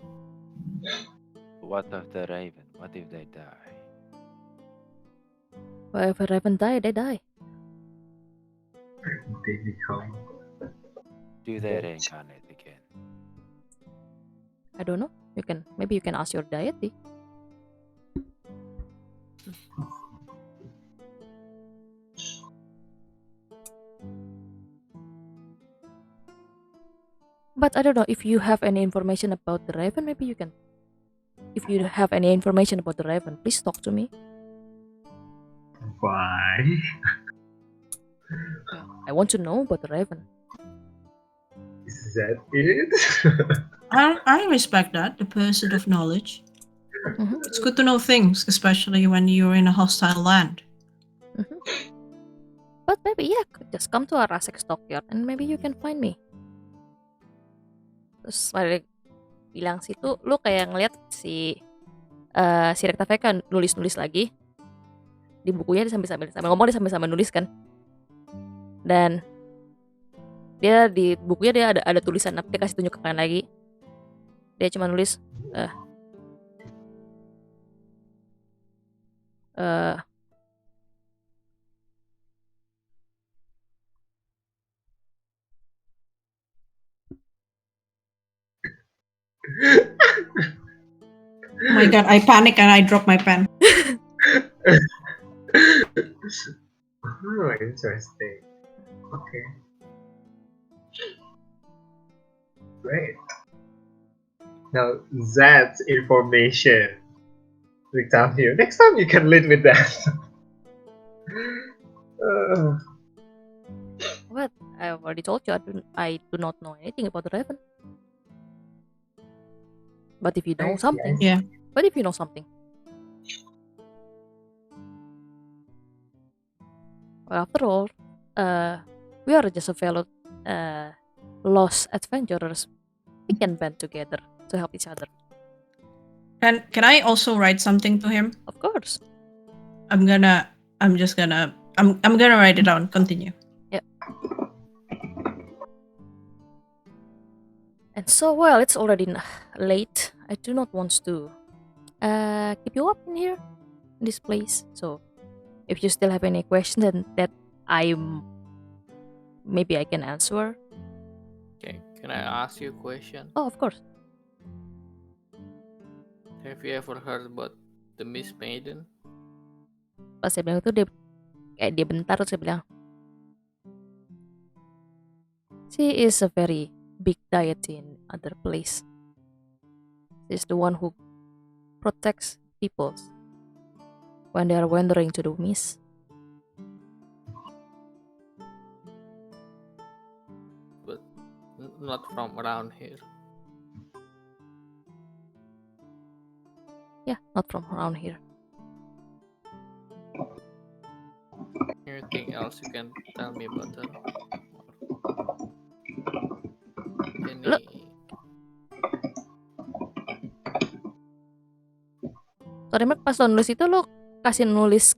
What of the raven? What if they die? Well, if a raven die, they die. They become. Do they reincarnate again? I don't know. Maybe you can ask your deity. But I don't know if you have any information about the raven. Maybe you can. If you have any information about the raven, please talk to me. Why? I want to know about the raven. Is that it? I respect that, the pursuit of knowledge. Mhm. It's good to know things, especially when you're in a hostile land. But maybe just come to Arasek Stockyard and maybe you can find me. Terus pada bilang situ, lu kayak ngeliat si Rictavio kan nulis lagi di bukunya, dia sambil ngomong, dia sambil nulis kan. Dan dia di bukunya dia ada tulisan, dia kasih tunjuk ke kanan lagi. Dia cuma nulis Oh my god, I panic and I drop my pen. Oh, interesting. Okay. Great. Now that's information. Rictavio. Next time you can lead with that. what? I already told you I do not know anything about the raven. But if you know something, Yeah. But if you know something, well, after all, we are just a fellow lost adventurers. We can band together to help each other. Can I also write something to him? Of course. I'm gonna write it down. Continue. And so, well, it's already late. I do not want to keep you up in here, in this place. So, if you still have any questions that maybe I can answer. Okay, can I ask you a question? Oh, of course. Have you ever heard about the Miss Maiden? Pas saya bilang itu dia bentar, terus saya bilang, she is a very big deity in other place. She's the one who protects people when they are wandering to the mist. But not from around here. Yeah, not from around here. Anything else you can tell me about her? Look. Sorry, Mark, pas lo nulis itu lo kasih nulis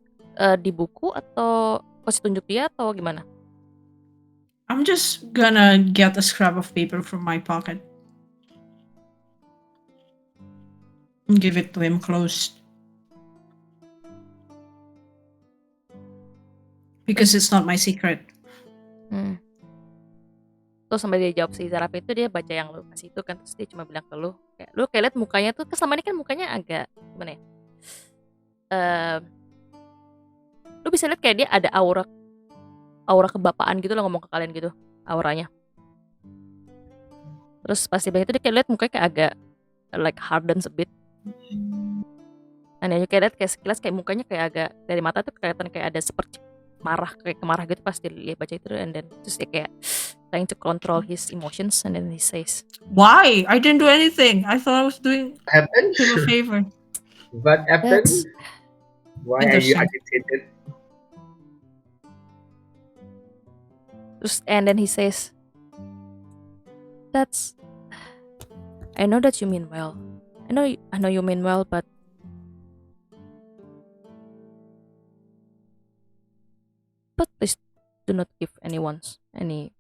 di buku atau kasih tunjuk dia atau gimana? I'm just gonna get a scrap of paper from my pocket and give it to him closed. Because it's not my secret. Terus sampai dia jawab si Zaraf itu, dia baca yang lu kasih itu kan, terus dia cuma bilang ke lu kayak liat mukanya tuh, selama ini kan mukanya agak gimana ya, lu bisa lihat kayak dia ada aura kebapaan gitu, lo ngomong ke kalian gitu auranya. Terus pas dia bilang itu, dia kayak liat mukanya kayak agak like harden a bit. Dan dia kayak liat kayak sekilas kayak mukanya kayak agak dari mata tuh kelihatan kayak ada seperti kemarah gitu pas dia baca itu, and then terus dia kayak trying to control his emotions, and then he says, Why? I didn't do anything. I thought I was doing Happened? him a favor. What happened? That's Why are you interesting. agitated? Terus, and then he says, I know that you mean well. I know you mean well, but please do not give anyone any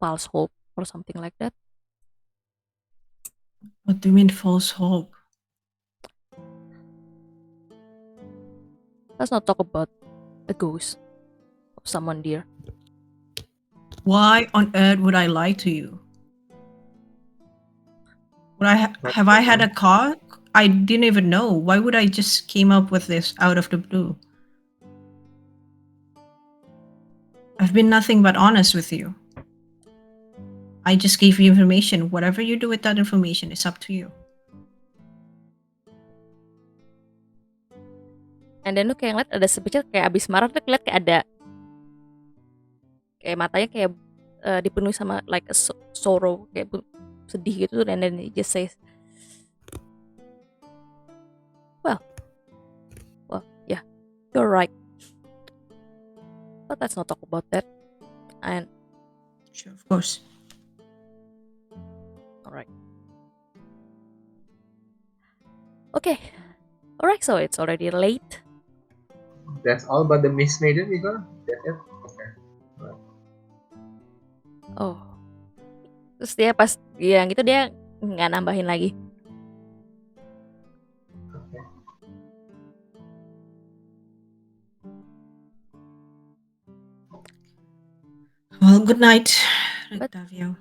false hope or something like that. What do you mean false hope? Let's not talk about a ghost of someone dear. Why on earth would I lie to you? Have I had a call? I didn't even know. Why would I just came up with this out of the blue? I've been nothing but honest with you. I just gave you information. Whatever you do with that information is up to you. And then lu kayak ngeliat ada sebecil kayak abis marah tuh ngeliat kayak ada kayak matanya kayak dipenuhi sama like a sorrow kayak sedih gitu, and then he just says, well yeah, you're right, but let's not talk about that. And Sure, of course. alright, okay, alright, so it's already late. That's all about the Miss Maiden, Nicolas? That's it? Okay. Oh, terus dia pas yang gitu dia nggak nambahin lagi. Okay. Well, good night, But- Rictavio.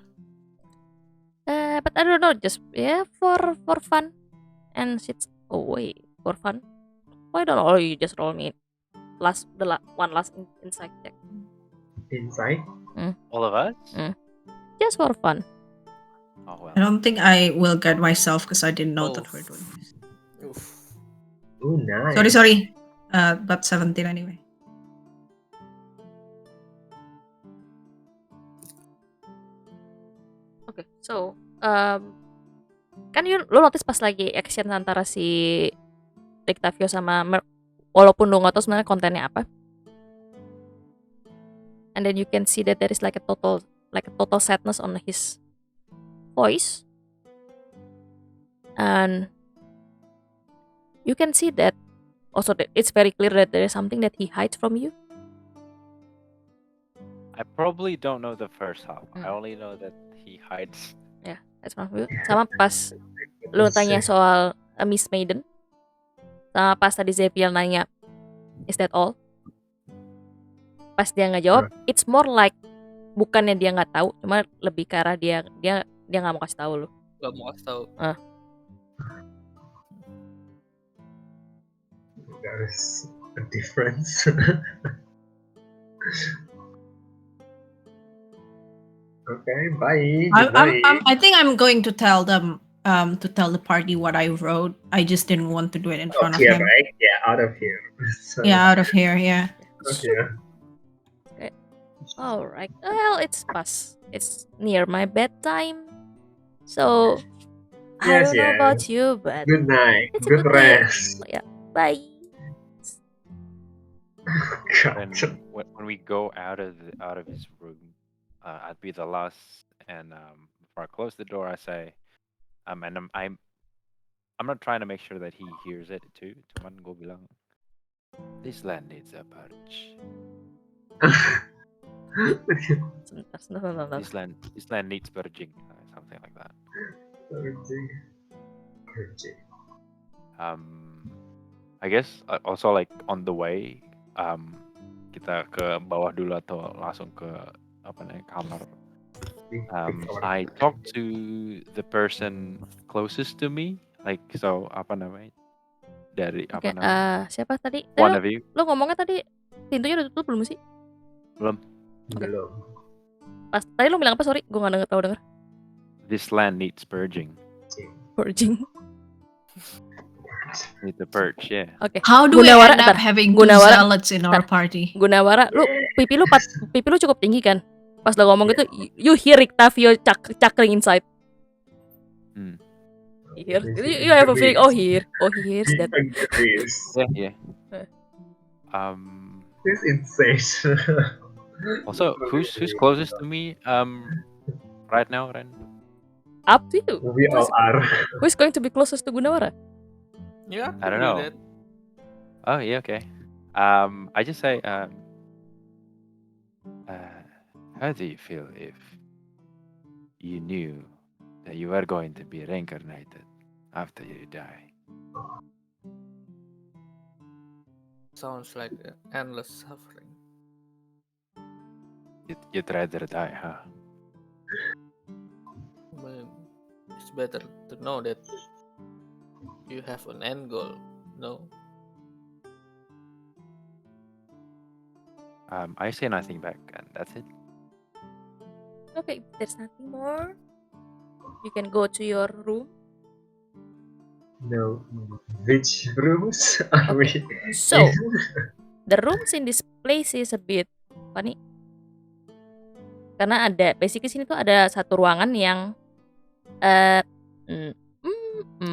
But I don't know, just for fun and shit. Oh wait, for fun. Why don't you just roll me one last insight check, Inside? All of us? just for fun. Oh well. I don't think I will get myself because I didn't know that we're doing this. Oof. Oh, nice. Sorry. But 17 anyway. Okay, so kan lu notice pas lagi action antara si Rictavio sama walaupun lu nggak tahu sebenarnya kontennya apa, and then you can see that there is like a total sadness on his voice, and you can see that also that it's very clear that there is something that he hides from you. I probably don't know the first half. Mm. I only know that he hides. That's from you. Sama pas lu tanya soal Miss Maiden, sama pas tadi Xavier nanya, is that all? Pas dia nggak jawab, it's more like bukannya dia nggak tahu, cuma lebih ke arah dia nggak mau kasih tahu lu. Gak mau kasih tahu. There is a difference. Okay, bye. Good night. I think I'm going to tell them to tell the party what I wrote. I just didn't want to do it in front of here, him. right? Yeah, out of here. So, Yeah, out of here. Yeah. Okay. Alright, well it's near my bedtime, so I Yes, don't know yes. about you, but Good night. It's a Good good night. rest. bye. When God. when we go out of his room, I'd be the last, and before I close the door, I say, and I'm not trying to make sure that he hears it too. Cuman gue bilang, this land needs a purge. Sebentar. This land needs purging, something like that. Kerja. I guess also like on the way, kita ke bawah dulu atau langsung ke kamar. I talked to the person closest to me, like so dari Oke, siapa tadi? one of you. Lo ngomongnya tadi pintunya udah tutup belum sih? Belum. Pas tadi lo bilang apa? Sorry, gue nggak tahu dengar. This land needs purging. Purging. Need the purge, yeah. Oke. How do we Gunawara, end up ntar. having Gunawara, two zealots in our party? Gunawara, pipi lu cukup tinggi kan? Pas lo ngomong gitu, you hear Rictavio chuckling inside. You have a feeling, he hears that. Yeah. This is insane. Also, who's closest to me right now, Ren? Up to you. We all are. Who's going to be closest to Gunawara? Yeah, I don't know. That. Oh yeah, okay. I just say, how do you feel if you knew that you are going to be reincarnated after you die? Sounds like endless suffering. You'd rather die, huh? But it's better to know that you have an end goal. No. I say nothing back, and that's it. Okay, if there's nothing more, you can go to your room. No. Which rooms are Okay. we So, in? the rooms in this place is a bit funny. Karena basically sini tuh ada satu ruangan yang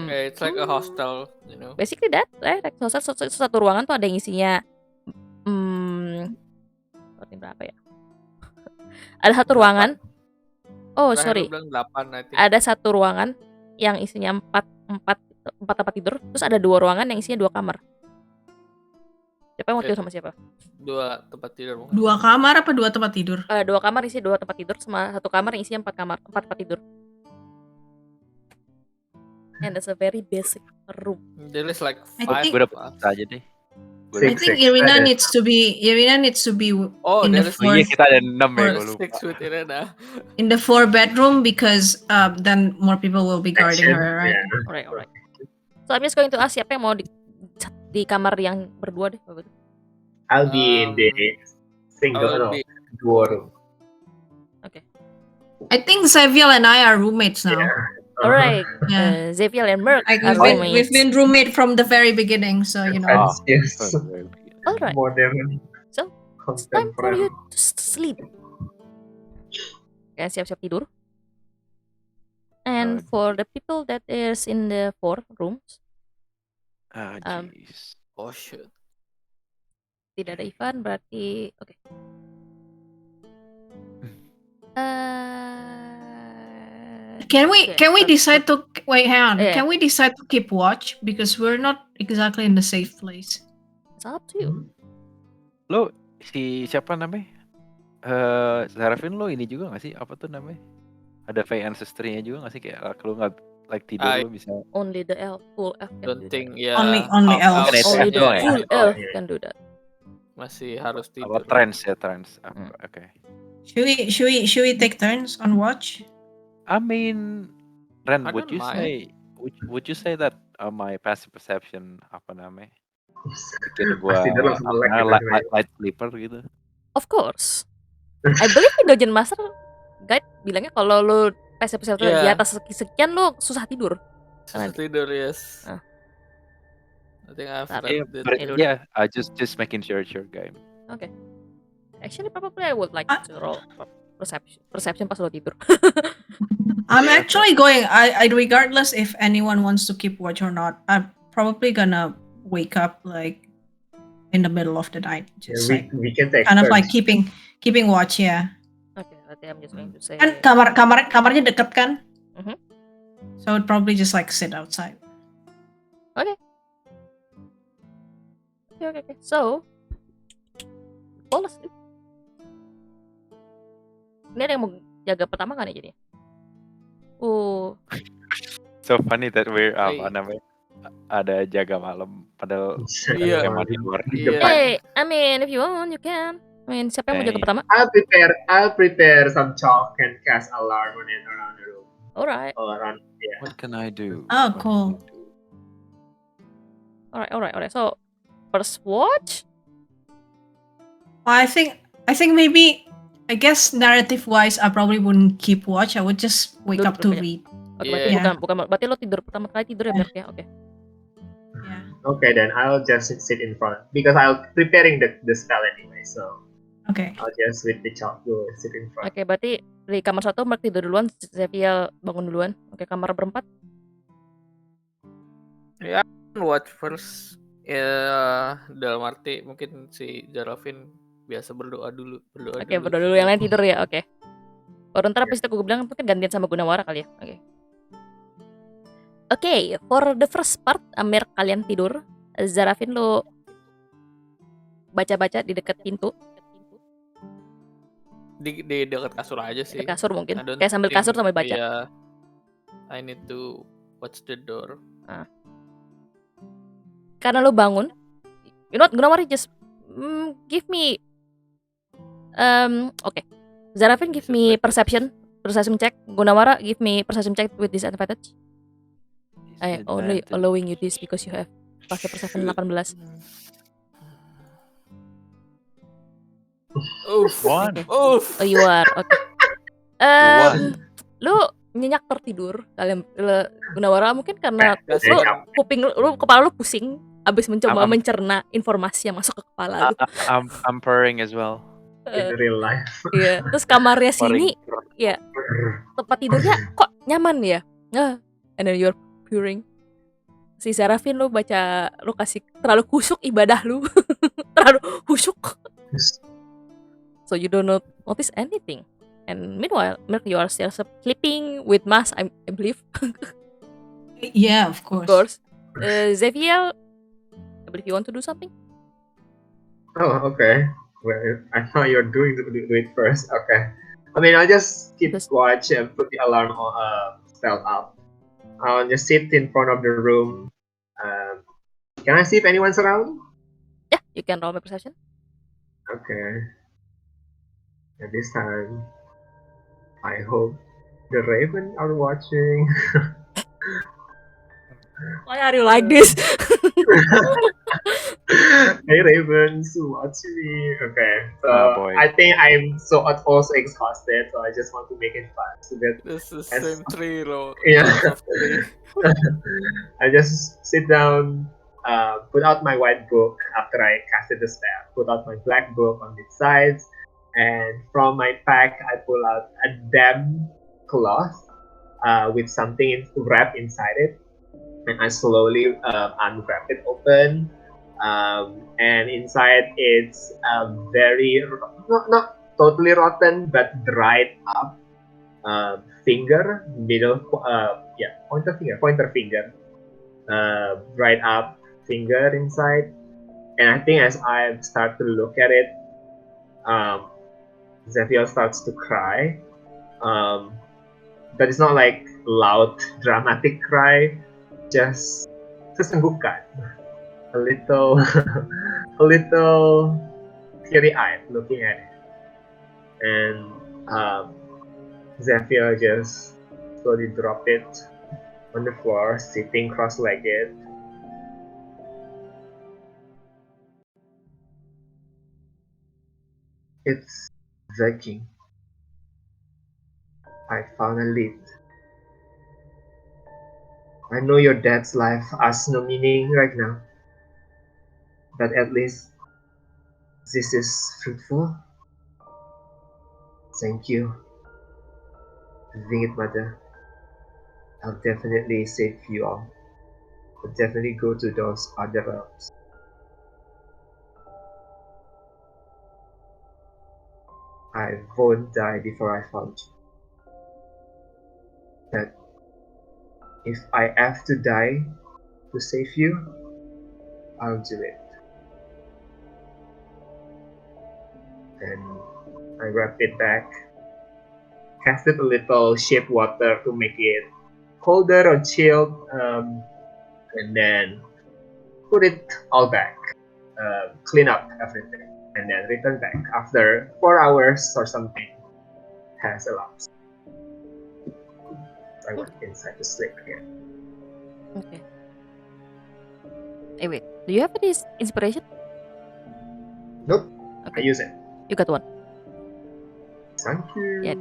It's like a hostel, you know. basically that, right? Like, satu ruangan tuh ada yang isinya berapa ya? Ada satu ruangan. Oh, Terakhir sorry. lu bilang 8, I think. Ada satu ruangan yang isinya 4 tempat tidur, terus ada 2 ruangan yang isinya 2 kamar. Siapa yang mau tidur sama siapa? 2 tempat tidur bukan? 2 kamar apa 2 tempat tidur? 2 kamar isi 2 tempat tidur sama satu kamar yang isinya 4 tempat tidur. And that's a very basic room. There is like I 5 think- Gue of dapet us. aja deh. I think Irina Ada. needs to be Oh, in there the is Oh iya, fourth kita ada 6 ya, Or gue lupa. 6 with Irena. in the 4 bedroom because then more people will be guarding Action, her, right? yeah. Alright. So I'm just going to ask siapa yang mau di kamar yang berdua deh. Kalau gitu. I'll be in the I single will no, be- duo room. I think Xavier and I are roommates now. Alright. Yeah. Xavier and Merc Like are we've roommates. been roommate from the very beginning, so you know. Ah. Yes. Alright. Modern. So, it's time for contemporary. you to sleep. Kalian siap-siap tidur. And for the people that is in the 4 rooms, Ah, Um, jeez. Oh shit. tidak ada Ivan berarti oke. Can we decide to wait? Hang on. Yeah. Can we decide to keep watch because we're not exactly in the safe place? It's up to you. Lo si siapa namanya? Zarafin lo ini juga gak sih? Apa tuh namanya? Ada Fey Ancestry-nya juga gak sih? Kayak kalau nggak like tidur I lo bisa. Only the full elf can Don't do think that. ya. Only half elves. elves Only the doang ya? full Oh, elf iya. can do that. masih harus Apa tidur. trance ya trance. Oke. Should we take turns on watch? I mean, Ren, I would don't you mind. say would you say that my passive perception apa namanya? Bikin gua Pasti dia langsung melek gitu, light sleeper gitu. Of course. I believe in Dungeon Master Guide bilangnya kalau lu persen di Yeah. atas sekian lu susah tidur. Susah tidur, yes. Ah. I think I've Tar- read Yeah, it. but Tidur. yeah, I just making sure it's your game. Okay. Actually probably I would like to roll perception pas lu tidur. I'm actually going. I regardless if anyone wants to keep watch or not, I'm probably gonna wake up like in the middle of the night, Yeah, just like we can take kind of like turns. keeping watch. Yeah. Okay, berarti I'm just going to say Kan kamarnya deket kan? Mhm. So I'd probably just like sit outside. Okay. So, fall asleep. Ini ada yang mau jaga pertama kan ya jadinya? So funny that we're Hey. apa namanya? Ada jaga malam padahal Iya. kamar di luar. Iya. Hey, I mean if you want you can. I mean siapa yang mau jaga Hey. pertama? I'll prepare some chalk and cast alarm on it around the room. Alright. All around. Yeah. What can I do? Oh, What cool. can I do? Alright. So, first watch? I think maybe I guess narrative wise I probably wouldn't keep watch. I would just wake Duduk up to aja. read. Oke, Yeah. berarti bukan berarti lo tidur pertama kali tidur ya, Merk ya. Oke. Yeah. Okay, then I'll just sit in front because I'll preparing the spell anyway. So Okay. I'll just with the chalk go sit in front. Oke, berarti di kamar 1 Merk tidur duluan, Xavier bangun duluan. Oke, kamar berempat. Watch first. Ya, dalam arti mungkin si Jarafin biasa berdoa dulu. Oke, berdoa dulu yang lain tidur ya. Oke. Baru ntar habis itu gue bilang mungkin gantian sama Gunawara kali ya. Oke. Oke, for the first part, Merk kalian tidur. Zarafin lo baca-baca di dekat pintu, Di dekat kasur aja sih. di kasur mungkin. I don't Kayak sambil think- kasur sambil baca. Yeah. I need to watch the door. Karena lo bangun, you know what, Gunawara just give me oke. Zarafin give me perception perception check. Gunawara, give me perception check with disadvantage. I only Disadvantage. allowing you this because you have pakai perception 18. Oof. One. Oof. Oh, you are okay. One. Lu nyenyak tertidur. Gunawara mungkin karena That's lu one. kuping lu kepala lu pusing abis mencoba I'm- mencerna informasi yang masuk ke kepala lu. I'm purring as well. In real life. Iya. Terus kamarnya sini Purring. ya tempat tidurnya kok nyaman ya? And then you're purring. Si Serafin lu kasih terlalu khusyuk ibadah lu. Terlalu khusyuk. So you don't notice anything. And meanwhile, Milk, you are still sleeping with Mas, I believe. Yeah, of Of course. course. Xavier, I believe you want to do something? Oh, okay. Well, I thought you were do it first. Okay. I mean, I'll just keep Just- watch and put the alarm spell up. I'll just sit in front of the room. Can I see if anyone's around? Yeah, you can roll my perception. Okay. And this time, I hope the Raven are watching. Why are you like this? Hey Ravens, watch me. Okay, so Oh, boy. I think I'm also exhausted, so I just want to make it fast. So that This is Yes. same tree, lo. Yeah. Of tree. I just sit down, put out my white book after I casted the spell, put out my black book on its sides, and from my pack I pull out a damp cloth with something wrapped inside it, and I slowly unwrap it open. And inside it's a very not totally rotten but dried up finger, pointer finger, dried up finger inside. And I think as I start to look at it, Zephyr starts to cry, but it's not like loud dramatic cry, just sesenggukan. A little teary-eyed looking at it, and Zephyr just slowly drop it on the floor, sitting cross-legged. It's Viking. I found a lead. I know your dad's life has no meaning right now, but at least this is fruitful. Thank you. Winged Mother. I'll definitely save you all. I'll definitely go to those other realms. I won't die before I found you. But if I have to die to save you, I'll do it. And I wrap it back, casted a little shape water to make it colder or chilled, and then put it all back, clean up everything, and then return back after 4 hours or something has elapsed. I went inside to sleep again. Okay. Hey, wait. Do you have any inspiration? Nope, I Okay, use it. you got one. Thank you. Yeah.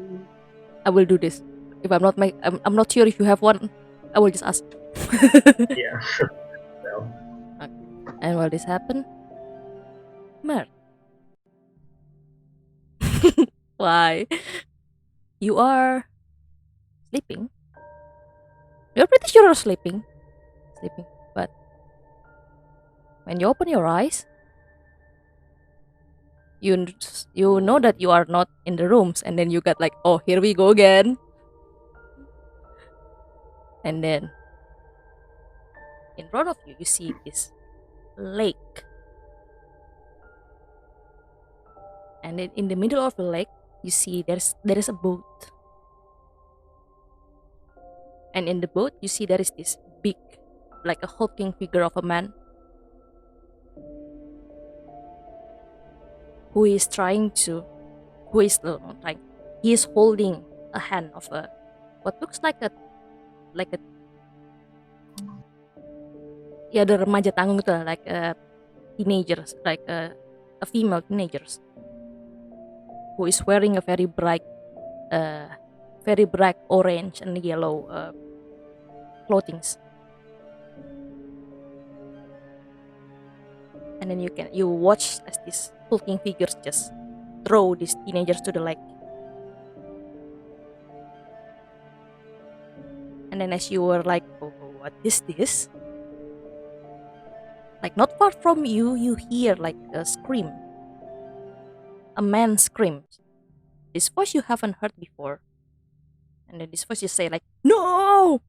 I will do this. If I'm not sure if you have one, I will just ask. Yeah. Well, And while this happen, Mer. Why? You are sleeping. You're pretty sure you're sleeping. But when you open your eyes, you know that you are not in the rooms, and then you got like, oh, here we go again. And then in front of you see this lake. And then in the middle of the lake, you see there is a boat. And in the boat, you see there is this big, like a hulking figure of a man he is holding a hand of a what looks like a ya, ada remaja tanggung gitu lah, like a teenagers, like a female teenagers who is wearing a very bright orange and yellow clothings. And then you watch as these hulking figures just throw these teenagers to the lake. And then as you were like, oh, what is this? Like not far from you, you hear like a scream. A man screams. This voice you haven't heard before. And then this voice you say like, no!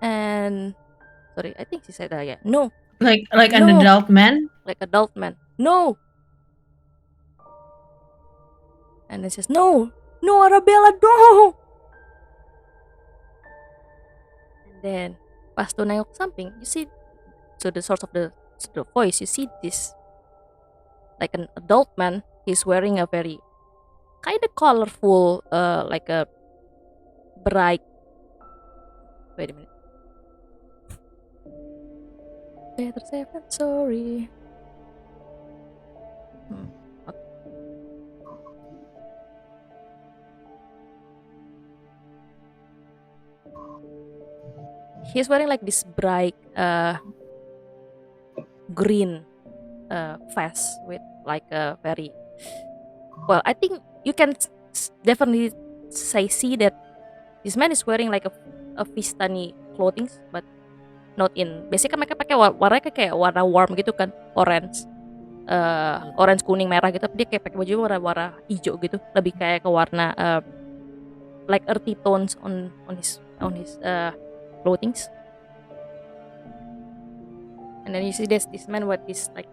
And sorry, I think she said that, yeah. No, Like an No. adult man? like adult man. No. And then says, no, Arabella, no. And then pas tu nengok ke samping, you see, so the source of the voice, you see this, like an adult man. He's wearing a very kind of colorful, like a bright. Wait a minute. Better safe than sorry. Okay. He's wearing like this bright green vest with like a very well. I think you can definitely see that this man is wearing like a Vistani clothing, but not in. Biasanya kan mereka pakai warnanya kayak warna warm gitu kan, orange, orange kuning merah gitu. Tapi dia kayak pakai baju warna hijau gitu, lebih kayak ke warna like earthy tones on his clothing. And then you see this man with this like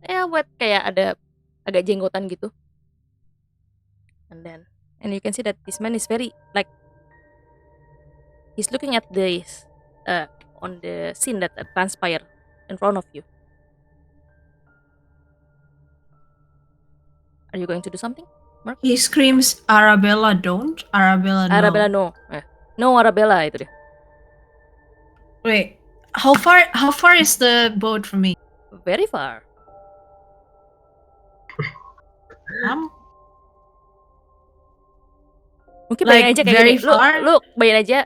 what kayak ada agak jenggotan gitu. And you can see that this man is very like he's looking at this on the scene that transpired in front of you. Are you going to do something? He screams, Arabella, don't. Arabella, no. Arabella, no. No, Arabella, itu dia. Wait, how far is the boat from me? Very far. Mungkin Like, bayangin aja kayak very gini. far? Lu bayangin aja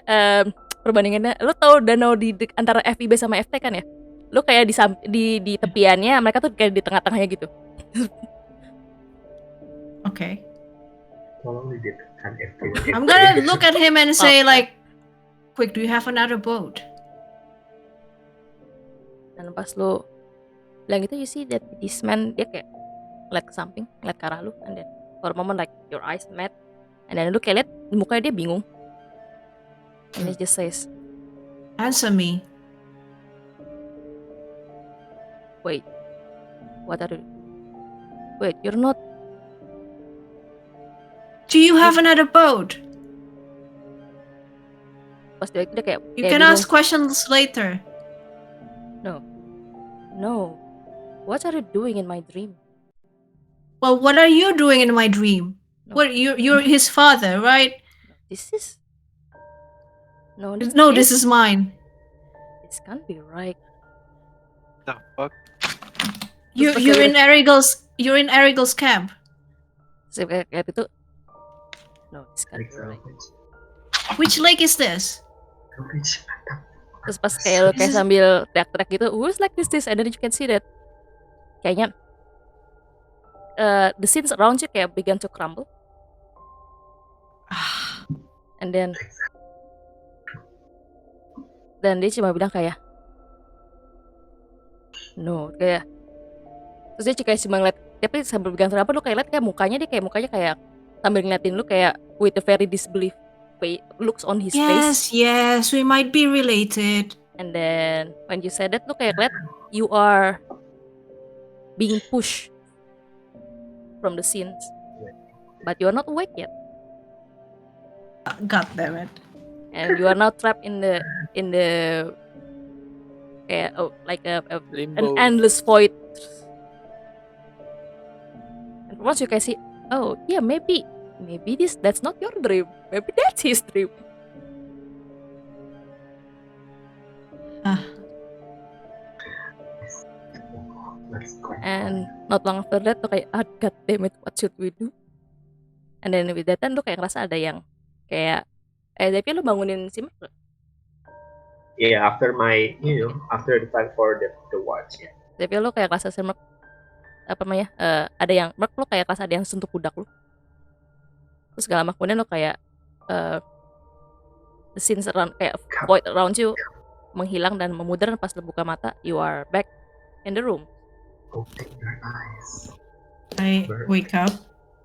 perbandingannya. Lu tahu danau di antara FIB sama FT kan ya? Lu kayak di tepiannya, mereka tuh kayak di tengah-tengahnya gitu. Okay. Tolong ditekan FT. I'm gonna look at him and say like, quick, do you have another boat? Dan pas lu bilang gitu, you see that this man, dia kayak ngeliat ke samping, ngeliat ke arah lu, and then for a moment like your eyes met, and then lu kayak liat mukanya dia bingung, and he just says, Answer me. wait, what are you? Wait, you're not. Do you have another boat? Pas dia kayak You kayak can bingung. ask questions later. No, what are you doing in my dream? Well, what are you doing in my dream? No. What you're his father, right? This is no, This is mine. This can't be right. The fuck? Terus pas You're dia in Erigel's camp. kayak itu. No, this can't be right. Which lake is this? Terus pas kayak lu kayak sambil teriak-teriak gitu, who's like this, and then you can see that kayaknya the scenes around you kayak began to crumble, and then dia cuma bilang kayak no, kayak terus dia kayak cuma ngeliat, tapi sambil pegang apa lu kayak liat kayak mukanya kayak sambil ngeliatin lu kayak with a very disbelief looks on his face. Yes, we might be related. And then when you said that, lu kayak liat you are being pushed from the scenes, but you are not awake yet, God damn it. and you are now trapped in the kayak like an Limbo. endless void, once you kayak see, oh yeah, maybe that's not your dream, maybe that's his dream. Let's go. And not long after that tuh kayak, god damn it, what should we do? And then with that time lu kayak ngerasa ada yang kayak tapi lu bangunin si Mark. Yeah, after the time for the watch. Yeah. Tapi lu kayak ngerasa si Mark apa namanya? Ada yang Mark, lu kayak ngerasa ada yang sentuh pundak lu. Terus gak lama kemudian lu kayak the scenes around, kayak void around you menghilang dan memudar, dan pas lu buka mata, you are back in the room. Open your eyes. I wake up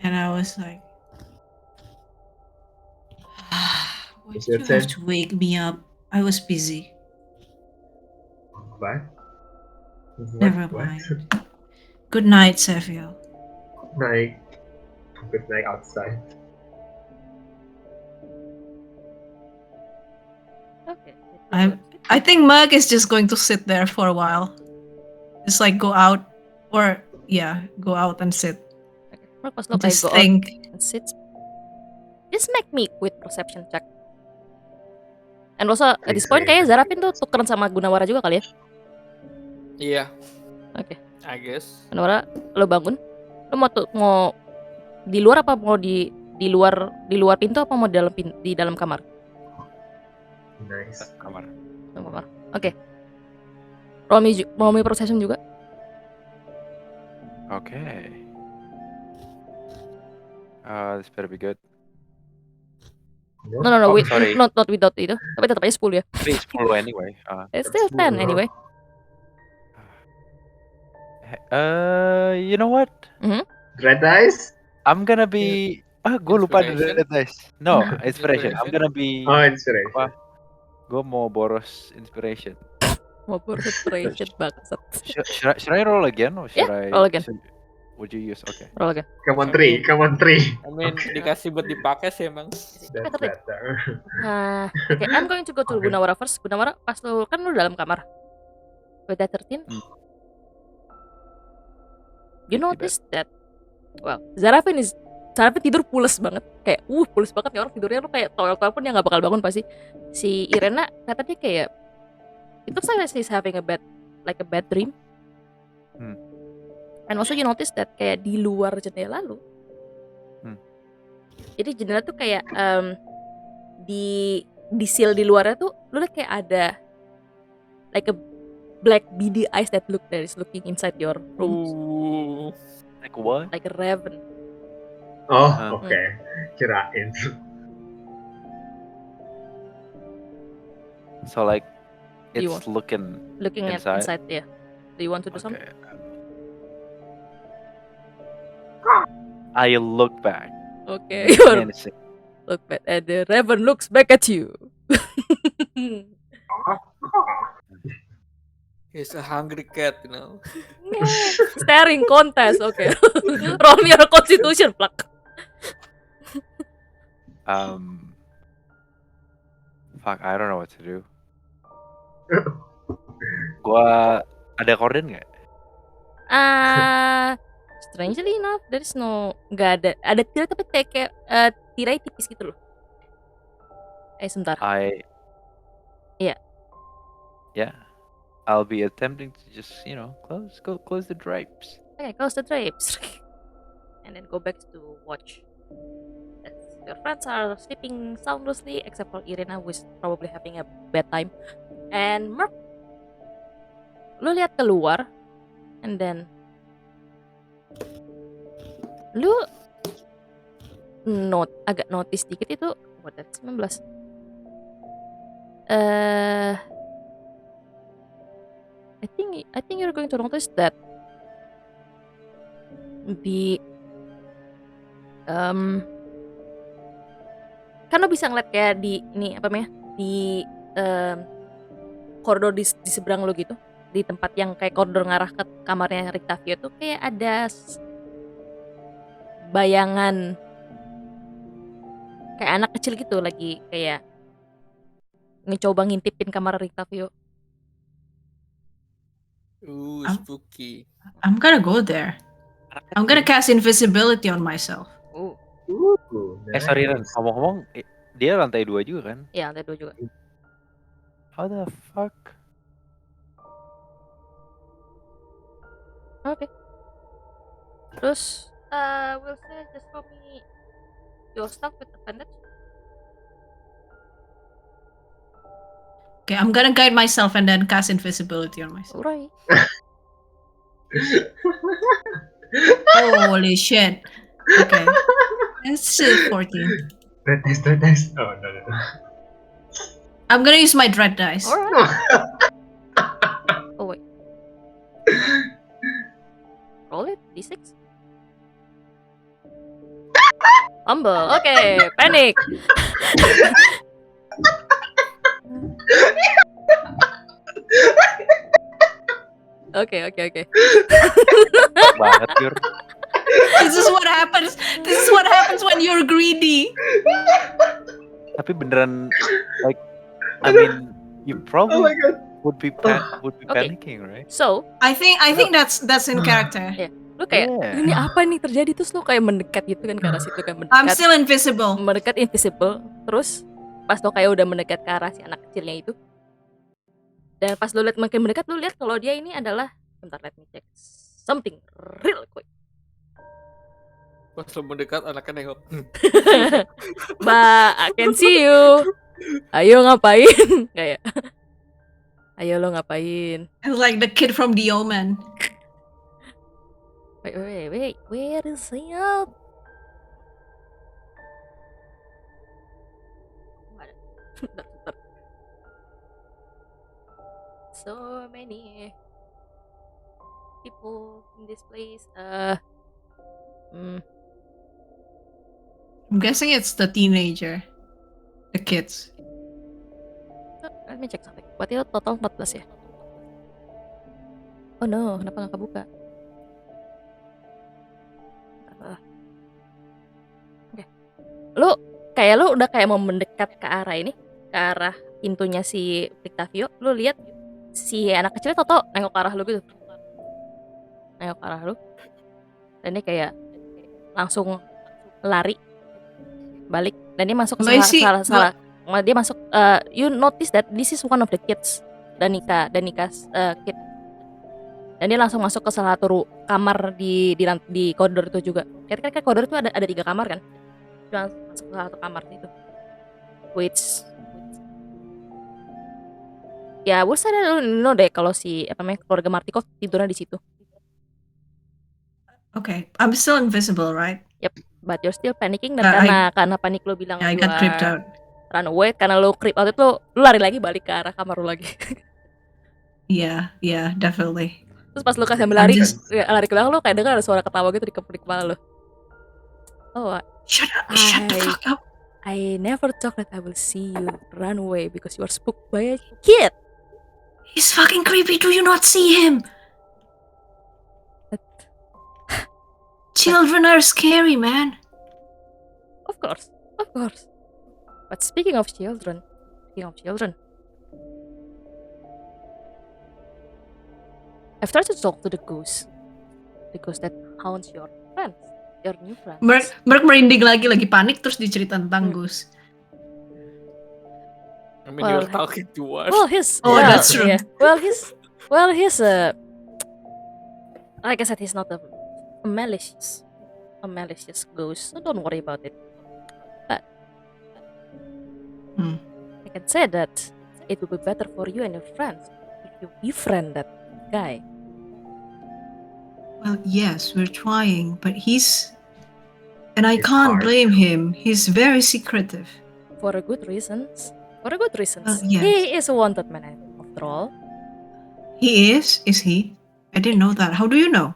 and I was like, why Is did your you have turn? to wake me up? I was busy. What? Never What? mind. Good night, Savio. Night. Good night outside. Okay. I think Mug is just going to sit there for a while. Just like go out go out and sit. Mark, pas lu kayak Just go out think. and sit, just make me quick perception check. And also at this point kayaknya Zarafin tuh tukeran sama Gunawara juga kali ya. Iya. Oke. I guess. Gunawara, lo bangun. Lo mau di luar apa mau di luar pintu, apa mau di dalam kamar? Nice. Kamar. Dalam kamar. Oke. Roll me perception juga. Okay. This better be good. No, Oh, wait, sorry. not without itu. Tapi tetap aja 10 ya. But it's 10 anyway. It's still 10 anyway. You know what? Red eyes? I'm gonna be. Gue lupa ada Inspiration? red dice. No, inspiration. I'm Inspiration? gonna be. Oh, inspiration. Gue mau boros inspiration. Mau inspiration bangsat. Should I roll again or should I? roll again. Would you use? Okay. Roll again. Come on, 3. I mean, dikasih buat dipakai sih emang. That's better. Okay, I'm going to go to Gunawara first. Gunawara, pas lu dalam kamar. With that 13. You notice that, well, Zarafin tidur pules banget. Kayak, pules banget nih orang tidurnya, lu kayak toel-toel pun dia gak bakal bangun pasti. Si Irena katanya kayak, it looks like she's having a bad dream. And also you notice that kayak di luar jendela lu. Jadi jendela tuh kayak di seal di luarnya tuh lu liat kayak ada like a black beady eyes that is looking inside your room. Like what? Like a raven. Oh, okay. Kirain. So like, You it's looking inside, inside? yeah. Do you want to do something? Okay. I look back. Okay. Menacing. Look back, and the raven looks back at you. He's a hungry cat, you know. Staring contest, okay. Roll me your constitution, plak. Fuck, I don't know what to do. Gua ada korden nggak? Strangely enough, there is no, nggak ada tirai, tapi kayak tirai tipis gitu loh. Sebentar. Yeah. I'll be attempting to just, close the drapes. Okay, close the drapes. And then go back to watch. Your friends are sleeping soundlessly, except for Irena, who is probably having a bad time. And Merc, lu lihat keluar, and then lu agak notice dikit itu, what, that's 19. I think you're going to notice that kan lo bisa ngeliat kayak di ini apa namanya di koridor di seberang lo gitu, di tempat yang kayak koridor ngarah ke kamarnya Rictavio tuh kayak ada bayangan kayak anak kecil gitu lagi kayak ngecoba ngintipin kamar Rictavio. Spooky. I'm gonna go there. I'm gonna cast invisibility on myself. Oh, Sorry Ren, Nice. ngomong-ngomong, dia lantai 2 juga kan? ya lantai 2 juga. How the fuck? Oke. Terus, will say just for me your stuff with advantage. Okay, I'm gonna guide myself and then cast invisibility on myself. Alright. Holy shit. Okay. It's 14. Test. Oh, no. I'm gonna use my dread dice. Alright. Oh wait. Roll it, d6. Humble. Okay, panic. Okay. Banget Yur. This is what happens. This is what happens when you're greedy. Tapi beneran, like, I mean, you Oh probably my god. would be Okay. panicking, right? So, I think that's in character. lu kayak Yeah. ini apa nih terjadi, terus lu kayak mendekat gitu kan ke arah situ kan, I'm mendekat still invisible. invisible. Terus pas lu kayak udah mendekat ke arah si anak kecilnya itu, dan pas lu lihat makin mendekat, lu lihat kalau dia ini adalah, bentar, let me check something real quick. Pas lo mendekat anaknya nengok. Mbak, I can see you. Ayo ngapain? Kayak ayo lo ngapain? It's like the kid from The Omen. Wait, where is he up? Bentar. So many people in this place. I'm guessing it's the teenager. The kids. Let me check something. Berarti lo total 14 ya? Oh no, kenapa nggak kebuka? Oke. Lu udah kayak mau mendekat ke arah ini, ke arah pintunya si Rictavio. Lu lihat si anak kecilnya toto nengok ke arah lu gitu. Nengok ke arah lu. Dan dia kayak langsung lari balik, dan dia masuk ke salah. Dia masuk, you notice that this is one of the kids, Danica's kid. Dan dia langsung masuk ke salah satu kamar di koridor itu juga. Kan koridor itu ada 3 kamar kan. Dia langsung masuk ke salah satu kamar itu. Which ya, gue sadar lu deh kalau si keluarga Martikov tidurnya di situ. Okay, I'm still invisible, right? But you're still panicking, dan karena panik lo bilang I got creeped out. Run away, karena lo creep out itu lo lari lagi balik ke arah kamar lo lagi. Yeah, definitely. Terus pas lo sambil lari, I'm lari ke belakang, lo kayak dengar ada suara ketawa gitu di kepala lo. Oh, Shut the fuck up. I never thought that I will see you run away because you are spooked by a kid. He's fucking creepy. Do you not see him? Children are scary, man. Of course. But speaking of children, I've tried to talk to the ghost that haunts your friends, your new friends. Merk merinding lagi panik, terus diceritain tentang Gus. I mean, you're talking to us. Well, that's true. Yeah. He's like I said, he's not a malicious ghost, so don't worry about it. But I can say that it would be better for you and your friends if you befriend that guy. Well, yes, we're trying, but and I It's can't hard. blame him. He's very secretive. For a good reasons. Yes. He is a wanted man after all. He is? Is he? I didn't know that. How do you know?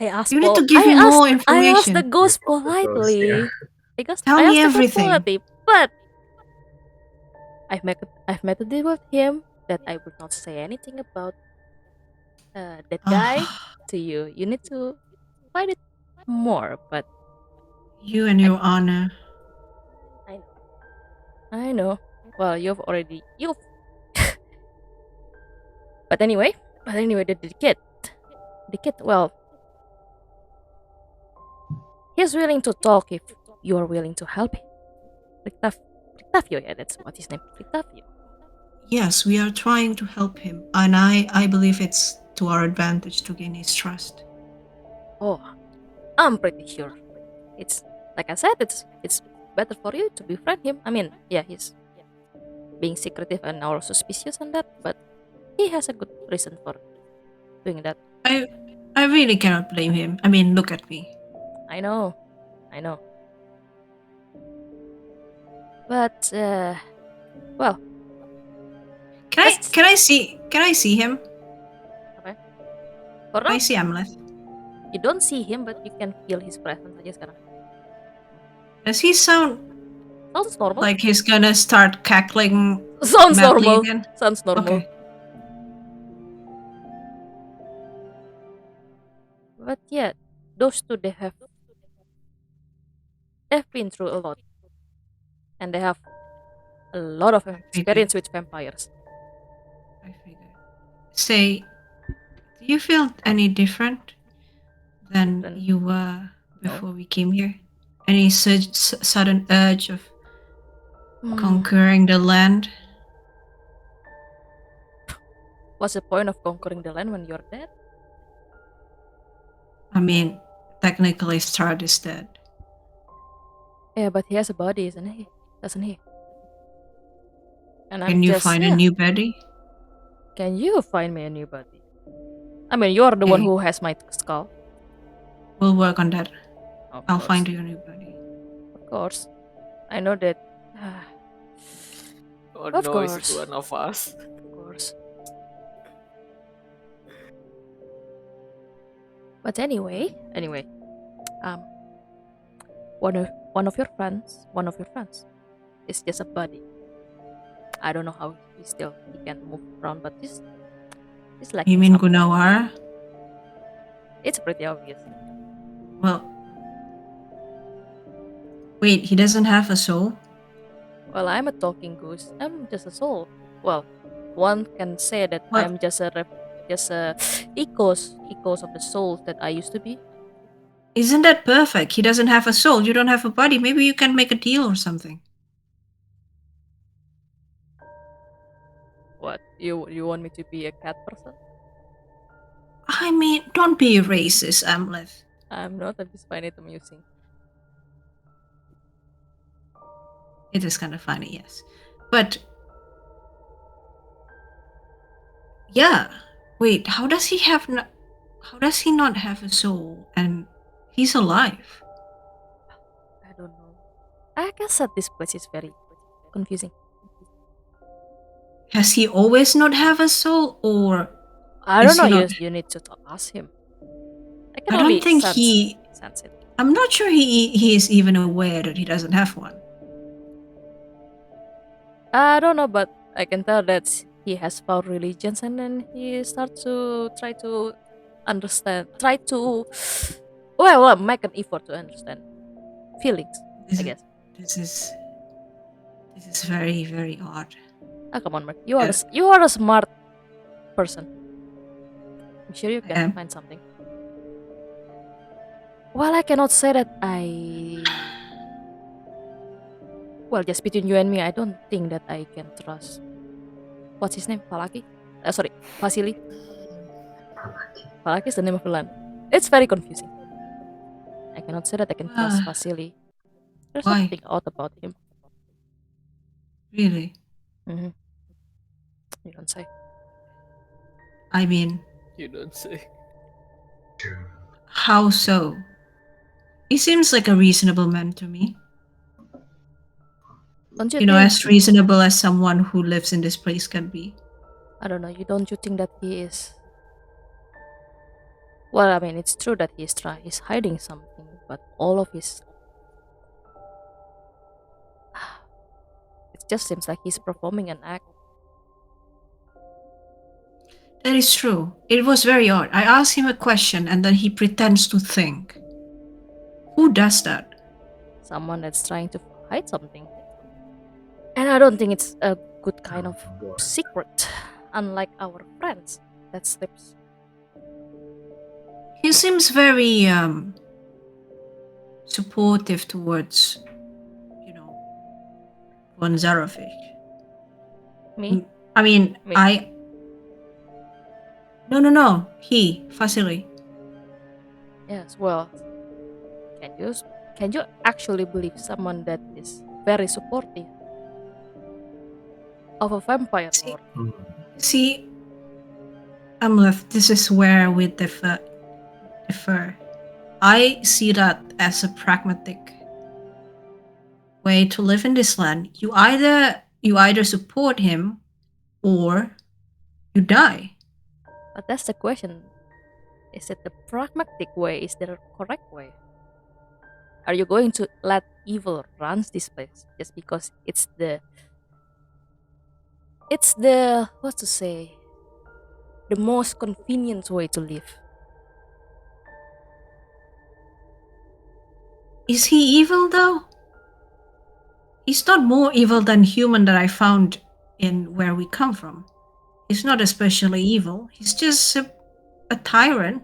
I asked You need to give him more I asked information. the ghost Ghost, politely. yeah. Because Tell I me asked the ghost everything. politely, but I've made a deal with him that I would not say anything about that guy to you. You need to fight it more, but You and your honor. I know. Well, you've But anyway, the kid. Well, He's willing to talk if you are willing to help him. Rictavio, yeah, that's what his name. Rictavio. Yes, we are trying to help him, and I believe it's to our advantage to gain his trust. Oh, I'm pretty sure. It's like I said, it's better for you to befriend him. I mean, yeah, he's being secretive and all suspicious and that, but he has a good reason for doing that. I really cannot blame him. I mean, look at me. I know. But well, Can I see him? for Can now I see Amleth? you don't see him, but you can feel his presence aja sekarang. Does he sound Sounds normal. like he's gonna start cackling Sounds madly normal. again? Sounds normal. Okay. But yeah, those two they've been through a lot, and they have a lot of experience with vampires. I figured. Say, do you feel any different than Then- you were before we came here? Any sudden urge of conquering the land? What's the point of conquering the land when you're dead? I mean, technically Strahd is dead. Yeah, but he has a body, isn't he? Doesn't he? And Can you find a new body? Can you find me a new body? I mean, you're the one Okay. who has my skull. We'll work on that. Of I'll course. find you a new body. Of course. I know that. Oh Of no, is course. it one of us? Of course. But anyway, one of your friends is just a buddy. I don't know how he can move around, but he's like You mean Gunawara? it's pretty obvious. Well, wait, he doesn't have a soul? Well, I'm a talking goose. I'm just a soul. Well, one can say that Well- I'm just a echoes of the souls that I used to be. Isn't that perfect? He doesn't have a soul. You don't have a body. Maybe you can make a deal or something. What you want me to be a cat person? I mean, don't be racist, Amleth. I'm not. I just find it amusing. It is kind of funny, yes. But yeah, wait, how does he not have a soul and he's alive? I don't know. I guess that this place is very confusing. Has he always not have a soul, or I don't Is know. he You, not- you need to ask him. I can I only don't think sense it. I'm not sure he is even aware that he doesn't have one. I don't know, but I can tell that he has found religions, and then he starts to try to understand, make an effort to understand feelings. I guess. This is very, very odd. Ah, come on, Mark. You are a smart person. I'm sure you I can am. find something. Well, I cannot say that I. Well, just between you and me, I don't think that I can trust. What's his name? Falaki? Sorry, Vasily. Falaki is the name of the land. It's very confusing. I cannot say that I can trust Vasily. There's Why? something odd about him. Really? Mhm. You don't say. I mean, You don't say. how so? He seems like a reasonable man to me. Don't you You know, think? as reasonable as someone who lives in this place can be. I don't know. Don't you think that he is? Well, I mean, it's true that he's hiding something, but all of his. It just seems like he's performing an act. That is true. It was very odd. I asked him a question and then he pretends to think. Who does that? Someone that's trying to hide something. And I don't think it's a good kind of secret, unlike our friends that slips. He seems very supportive towards, von Zarovich. Me? I mean, Me. No. He, Vasily. Yes, well, can you actually believe someone that is very supportive of a vampire See, lord? See, Amleth, this is where we differ. I see that as a pragmatic way to live in this land. You either support him or you die. But that's the question. Is it the pragmatic way? Is there a correct way? Are you going to let evil runs this place just because it's the what to say, the most convenient way to live? Is he evil though? He's not more evil than human that I found in where we come from. He's not especially evil. He's just a tyrant.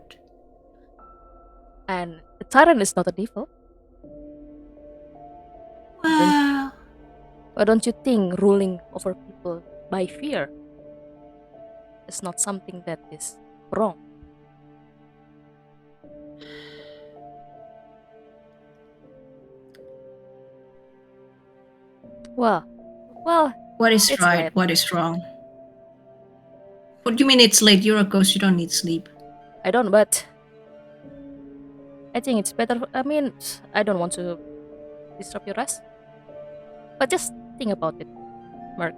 And the tyrant is not an evil. Well, Why don't you think ruling over people by fear is not something that is wrong? Well, what is it's right? late. What is wrong? What do you mean it's late? You're a ghost. You don't need sleep. I don't, but I think it's better. I mean, I don't want to disrupt your rest, but just think about it, Mark.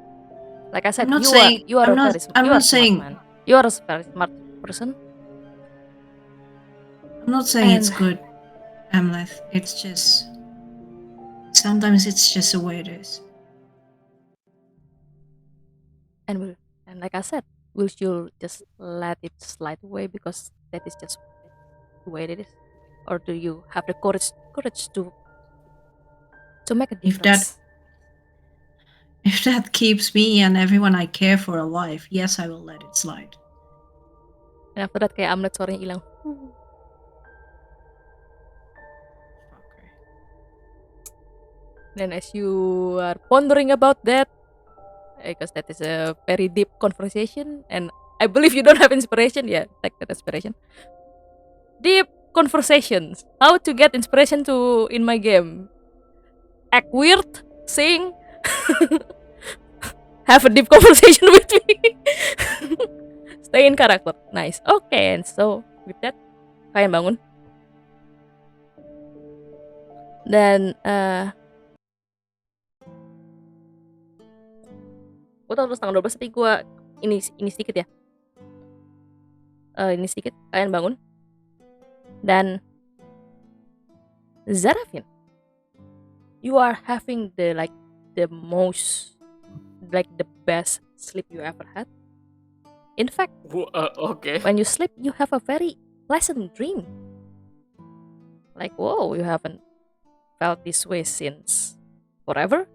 Like I said, I'm not you saying- are I'm a not- very I'm you are not smart saying- man. You are a very smart person. I'm not saying it's And- good, Amleth. It's just sometimes it's just the way it is. And like I said, will you just let it slide away because that is just the way it is, or do you have the courage to make a If that- difference? If that keeps me and everyone I care for alive, yes, I will let it slide. And after that kayak Amlet suaranya hilang. Okay. Then as you are pondering about that, because that is a very deep conversation, and I believe you don't have inspiration. Yeah, take that inspiration. Deep conversations. How to get inspiration to in my game? Act weird, sing, have a deep conversation with me. Stay in character. Nice. Okay, and so with that, kalian bangun. Dan gue tau terus tanggal 12, tapi gue ini sedikit ya. Ini sedikit, kalian bangun. Dan Zarafin, you are having the most, the best sleep you ever had. In fact, Okay. when you sleep, you have a very pleasant dream. Like, whoa, you haven't felt this way since forever.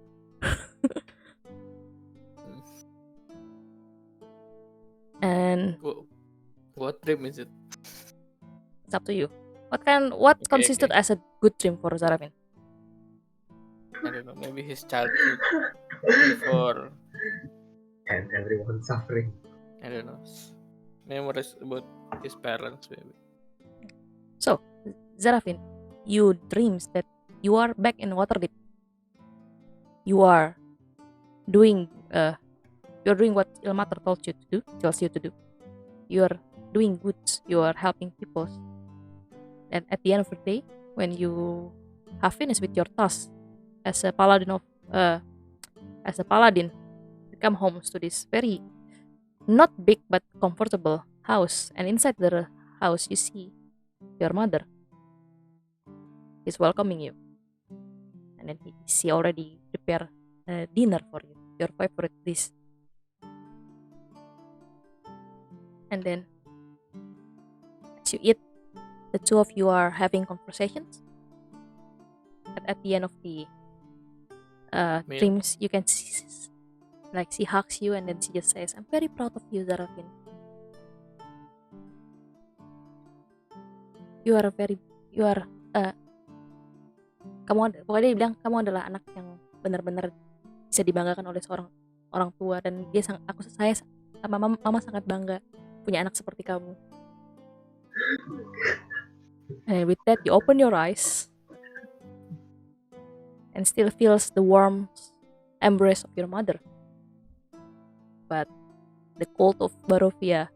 And What dream is it? it's up to you. What Okay, consisted okay. as a good dream for Zarafin? I don't know. Maybe his childhood before. And everyone suffering. I don't know. Memories about his parents, maybe. So, Zarafin, you dreams that you are back in Waterdeep. You are doing you're doing what Ilmater tells you to do. You are doing good. You are helping people. And at the end of the day, when you have finished with your task as a paladin, you come home to this very not big but comfortable house, and inside the house you see your mother is welcoming you, and then she already prepare dinner for you, your favorite dish. And then as you eat, the two of you are having conversations. At the end of the Meal. dreams, you can see, like, she hugs you, and then she just says, "I'm very proud of you, Zarafin. You are pokoknya dia bilang kamu adalah anak yang benar-benar bisa dibanggakan oleh seorang orang tua, dan saya sama mama sangat bangga punya anak seperti kamu. And with that, you open your eyes and still feels the warm embrace of your mother. But the cold of Barovia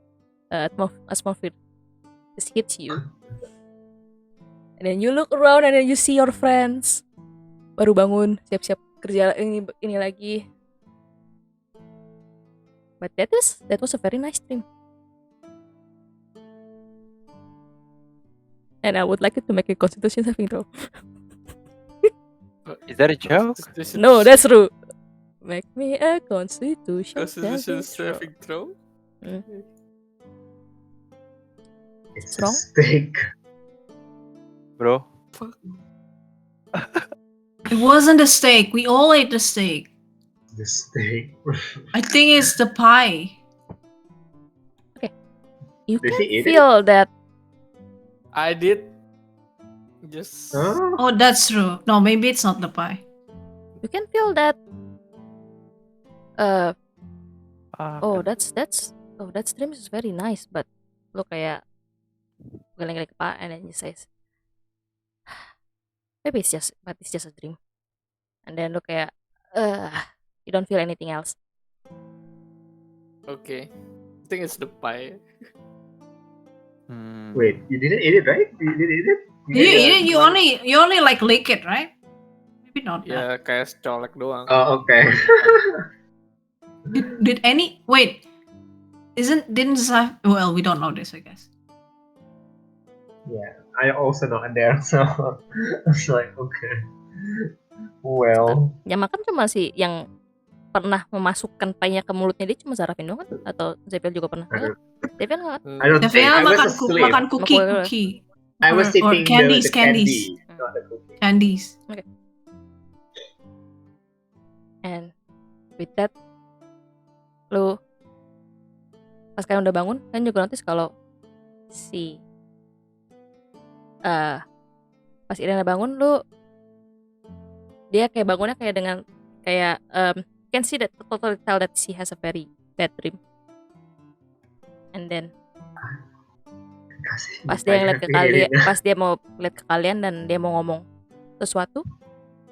atmosphere just hits you. And then you look around and then you see your friends. Baru bangun, siap-siap kerja ini lagi. But that was a very nice dream. And I would like you to make a constitution saving throw. Is that a joke? No, that's true. Make me a constitution Constitution saving saving throw. It's Strong? a steak. Bro, It wasn't a steak. We all ate the steak. The steak. I think it's the pie. You Did can he eat it? feel that. I did. Just. Huh? Oh, that's true. No, maybe it's not the pie. You can feel that. ah, That dream is very nice, but lo kayak geleng-geleng kepala, and then you says, maybe it's just a dream. And then lo kayak, you don't feel anything else. Okay. I think it's the pie. Wait, you didn't eat it, right? You didn't eat it? You only like lick it, right? Maybe not. That. Ya kayak colek doang. Oh, okay. Did any wait? Didn't well, we don't know this, I guess. Yeah, I also not there, so I was like, okay. Well, Yang makan cuma sih yang pernah memasukkan pie-nya ke mulutnya dia cuma Zarafin doang kan? Atau Zephyr juga pernah? I don't, Zephyr nggak? I don't think. Devia I was makan asleep. makan cookie. I was or eating candies, the candy, candies. not the cookie. Candies. And with that, lu pas kalian udah bangun, kan juga notice kalau si pas Irena bangun, dia kayak bangunnya kayak dengan kayak can see that totally tell that she has a very bad dream. And then Kasih pas dia ngeliat ke kalian, Irina. pas dia mau lihat ke kalian dan dia mau ngomong sesuatu,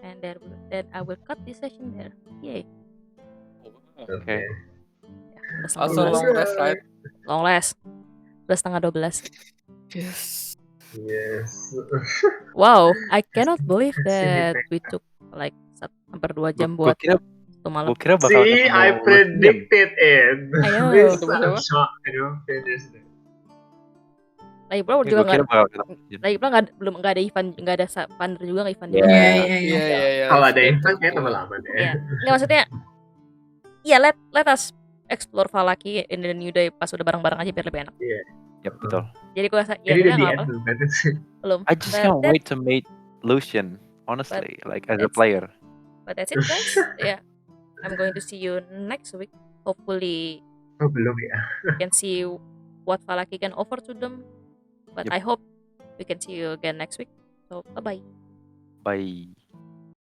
and then I will cut this session there. Yay. okay. Ya, udah setengah Also 12. long rest, right? Long rest. Udah setengah 12. Yes. Yes. Wow, I cannot believe that we took like hampir 2 jam buat satu malam. Gua kira bakal See, ketemu I Lucian. predicted it. I know. This Coba-coba. shot, I don't finish it. Lagi pula Gua juga kira nggak, bakal ketemu Lucian. lagi pula nggak ada event, nggak ada Pander juga, nggak event juga. Yeah. Iya. Kalau ada Betul. invite kayak tambah lama deh. Ya, nggak maksudnya. Ya, let us explore Valaki in the new day pas udah bareng-bareng aja biar lebih enak. Yep, betul. Jadi gue rasa ya Jadi udah udah nggak di apa, end berarti sih. belum. I just But can't that- wait to meet Lucian, honestly, like as a that's- player. But that's it, guys. Yeah, I'm going to see you next week. Hopefully Oh belum ya. we can see what Valaki can offer to them. But Yep. I hope we can see you again next week. So bye bye. Bye.